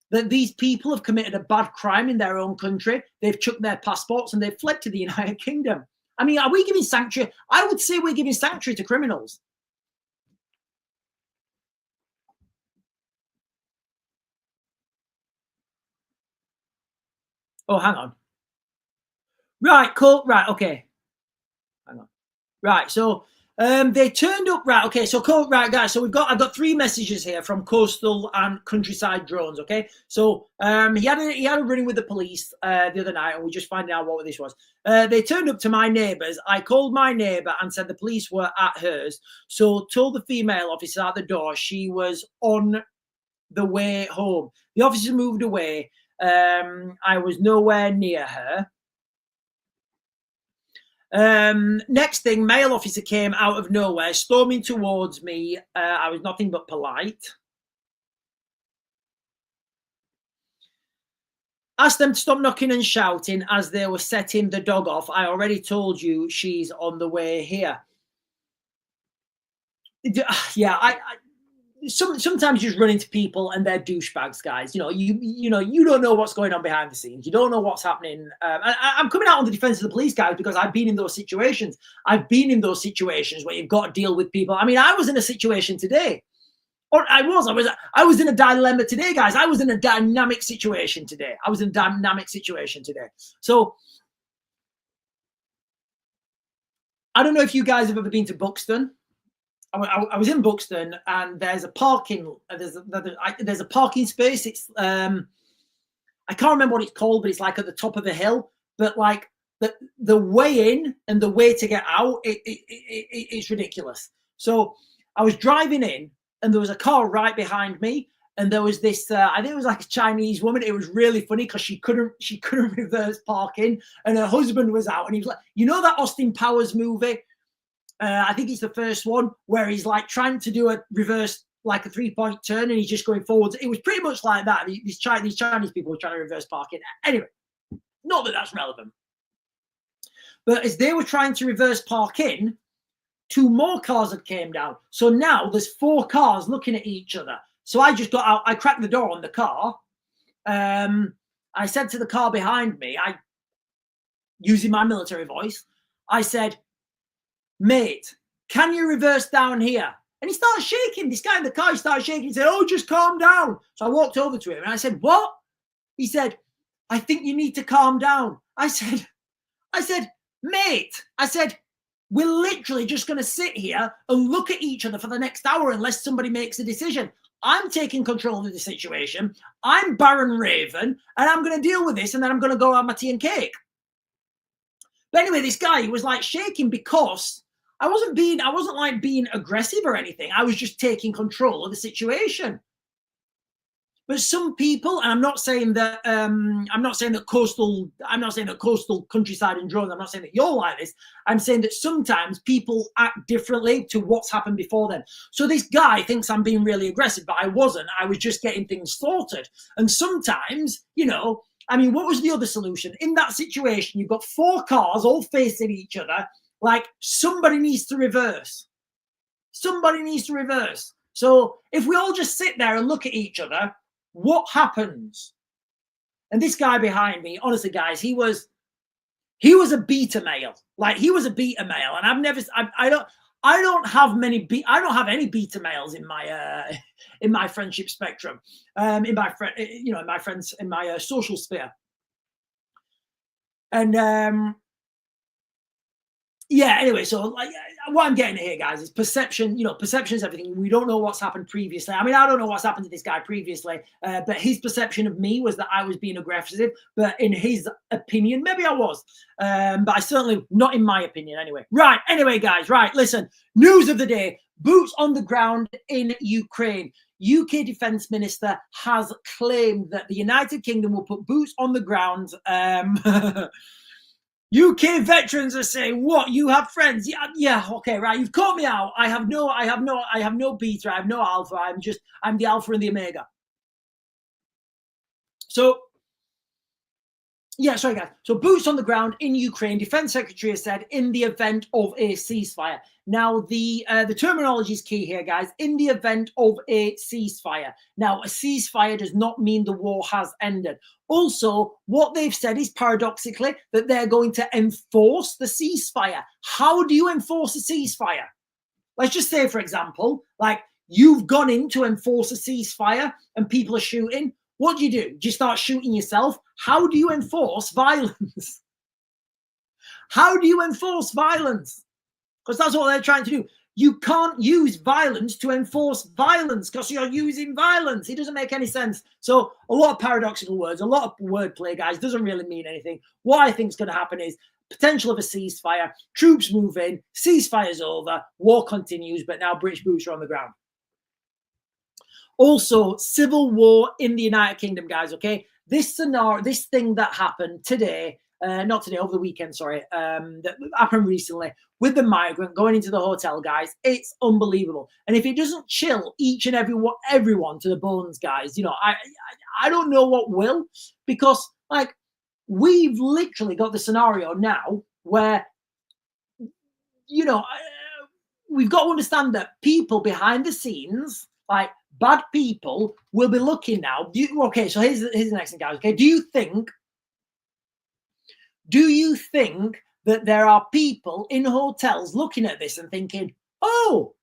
[SPEAKER 1] that these people have committed a bad crime in their own country. They've chucked their passports and they've fled to the United Kingdom. I mean, are we giving sanctuary? I would say we're giving sanctuary to criminals. Oh, hang on. Right, cool. Right, okay. Hang on. Right, so they turned up. Right, okay. So cool. Right, guys. So I've got 3 messages here from coastal and countryside drones. Okay, so he had a running with the police the other night, and we just finding out what this was. They turned up to my neighbours. I called my neighbour and said the police were at hers. So told the female officer at the door she was on the way home. The officer moved away. I was nowhere near her. Next thing, male officer came out of nowhere, storming towards me. I was nothing but polite. Asked them to stop knocking and shouting as they were setting the dog off. I already told you she's on the way here. Yeah, sometimes you just run into people and they're douchebags, guys. You don't know what's going on behind the scenes. You don't know what's happening. I'm coming out on the defense of the police, guys, because I've been in those situations. I've been in those situations where you've got to deal with people. I mean, I was in a situation today, or I was in a dilemma today, guys. I was in a dynamic situation today. So I don't know if you guys have ever been to Buxton. I was in Buxton, and there's a parking. There's a parking space. It's I can't remember what it's called, but it's like at the top of the hill. But like the way in and the way to get out, it's ridiculous. So I was driving in, and there was a car right behind me, and there was this. I think it was like a Chinese woman. It was really funny because she couldn't reverse parking, and her husband was out, and he was like, you know that Austin Powers movie. I think it's the first one where he's like trying to do a reverse, like a 3-point turn, and he's just going forwards. It was pretty much like that. These Chinese people were trying to reverse parking. Anyway, not that that's relevant. But as they were trying to reverse park in, 2 more cars had came down. So now there's 4 cars looking at each other. So I just got out. I cracked the door on the car. I said to the car behind me, using my military voice, I said, mate, can you reverse down here? And he started shaking. This guy in the car, he started shaking. He said, oh, just calm down. So I walked over to him and I said, what? He said, I think you need to calm down. I said, mate, we're literally just going to sit here and look at each other for the next hour unless somebody makes a decision. I'm taking control of the situation. I'm Baron Raven, and I'm going to deal with this, and then I'm going to go have my tea and cake. But anyway, this guy, he was like shaking because I wasn't like being aggressive or anything. I was just taking control of the situation. But some people, and I'm not saying that coastal countryside and drones, I'm not saying that you're like this. I'm saying that sometimes people act differently to what's happened before then. So this guy thinks I'm being really aggressive, but I wasn't. I was just getting things sorted. And sometimes, I mean, what was the other solution? In that situation, you've got 4 cars all facing each other. Like, somebody needs to reverse. Somebody needs to reverse. So if we all just sit there and look at each other, what happens? And this guy behind me, honestly, guys, he was a beta male. Like, he was a beta male. And I don't have any beta males in my friendship spectrum, in my social sphere. And yeah, anyway, so like what I'm getting at here, guys, is perception. Perception is everything. We don't know what's happened previously. I mean, I don't know what's happened to this guy previously, but his perception of me was that I was being aggressive. But in his opinion, maybe I was. But I certainly, not in my opinion anyway. Right, anyway, guys, right, listen. News of the day. Boots on the ground in Ukraine. UK Defence Minister has claimed that the United Kingdom will put boots on the ground. UK veterans are saying, what? You have friends? Yeah, okay, right. You've caught me out. I have no beta, I have no alpha. I'm the alpha and the omega. So, yeah, sorry guys. So boots on the ground in Ukraine, Defense Secretary has said, in the event of a ceasefire. Now, the terminology is key here, guys. In the event of a ceasefire. Now, a ceasefire does not mean the war has ended. Also, what they've said is paradoxically that they're going to enforce the ceasefire. How do you enforce a ceasefire? Let's just say, for example, like you've gone in to enforce a ceasefire and people are shooting. What do? Do you start shooting yourself? How do you enforce violence? How do you enforce violence? Because that's what they're trying to do. You can't use violence to enforce violence because you're using violence. It doesn't make any sense. So a lot of paradoxical words, a lot of wordplay, guys, doesn't really mean anything. What I think is going to happen is potential of a ceasefire, troops move in, ceasefire's over, war continues, but now British boots are on the ground. Also, civil war in the United Kingdom, guys, okay? This scenario, this thing that happened today, not today, over the weekend, sorry, that happened recently with the migrant going into the hotel, guys, it's unbelievable. And if it doesn't chill each and everyone to the bones, guys, I don't know what will, because like we've literally got the scenario now where, we've got to understand that people behind the scenes, like bad people will be looking now. Okay, so here's the next thing, guys. Okay, do you think that there are people in hotels looking at this and thinking, oh,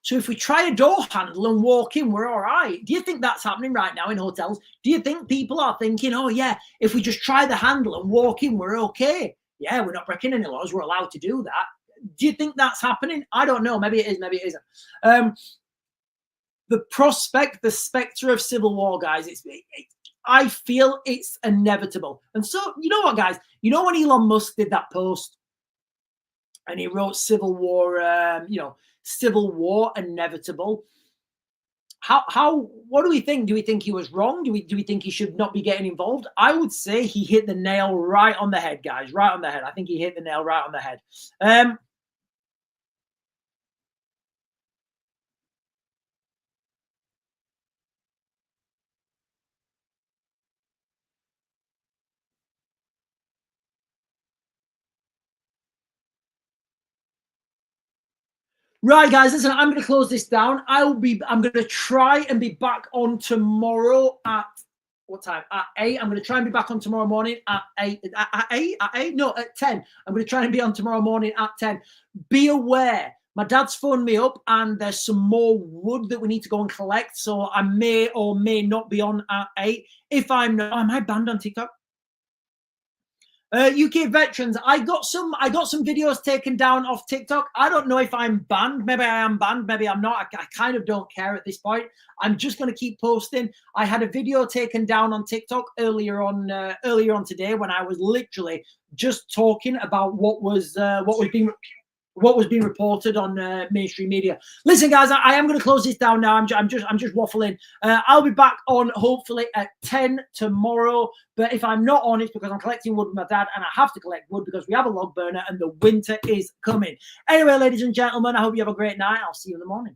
[SPEAKER 1] so if we try a door handle and walk in, we're all right? Do you think that's happening right now in hotels? Do you think people are thinking, oh yeah, if we just try the handle and walk in, we're okay? Yeah, we're not breaking any laws. We're allowed to do that. Do you think that's happening? I don't know. Maybe it is. Maybe it isn't. The prospect, the specter of civil war, guys, I feel it's inevitable. And so, you know what, guys? You know when Elon Musk did that post and he wrote civil war, civil war inevitable. What do we think? Do we think he was wrong? Do we think he should not be getting involved? I would say he hit the nail right on the head, guys. Right on the head. I think he hit the nail right on the head. Right, guys, listen, I'm going to close this down. I'm going to try and be back on tomorrow at what time? At 8. I'm going to try and be back on tomorrow morning at 8. At 8? No, at 10. I'm going to try and be on tomorrow morning at 10. Be aware, my dad's phoned me up and there's some more wood that we need to go and collect. So I may or may not be on at 8. If I'm not, am I banned on TikTok? UK veterans, I got some videos taken down off TikTok. I don't know if I'm banned. Maybe I am banned. Maybe I'm not. I kind of don't care at this point. I'm just going to keep posting. I had a video taken down on TikTok earlier on today when I was literally just talking about what was being reported on mainstream media. Listen, guys, I am going to close this down now. I'm just waffling. I'll be back on hopefully at 10 tomorrow. But if I'm not on, it's because I'm collecting wood with my dad, and I have to collect wood because we have a log burner and the winter is coming. Anyway, ladies and gentlemen, I hope you have a great night. I'll see you in the morning.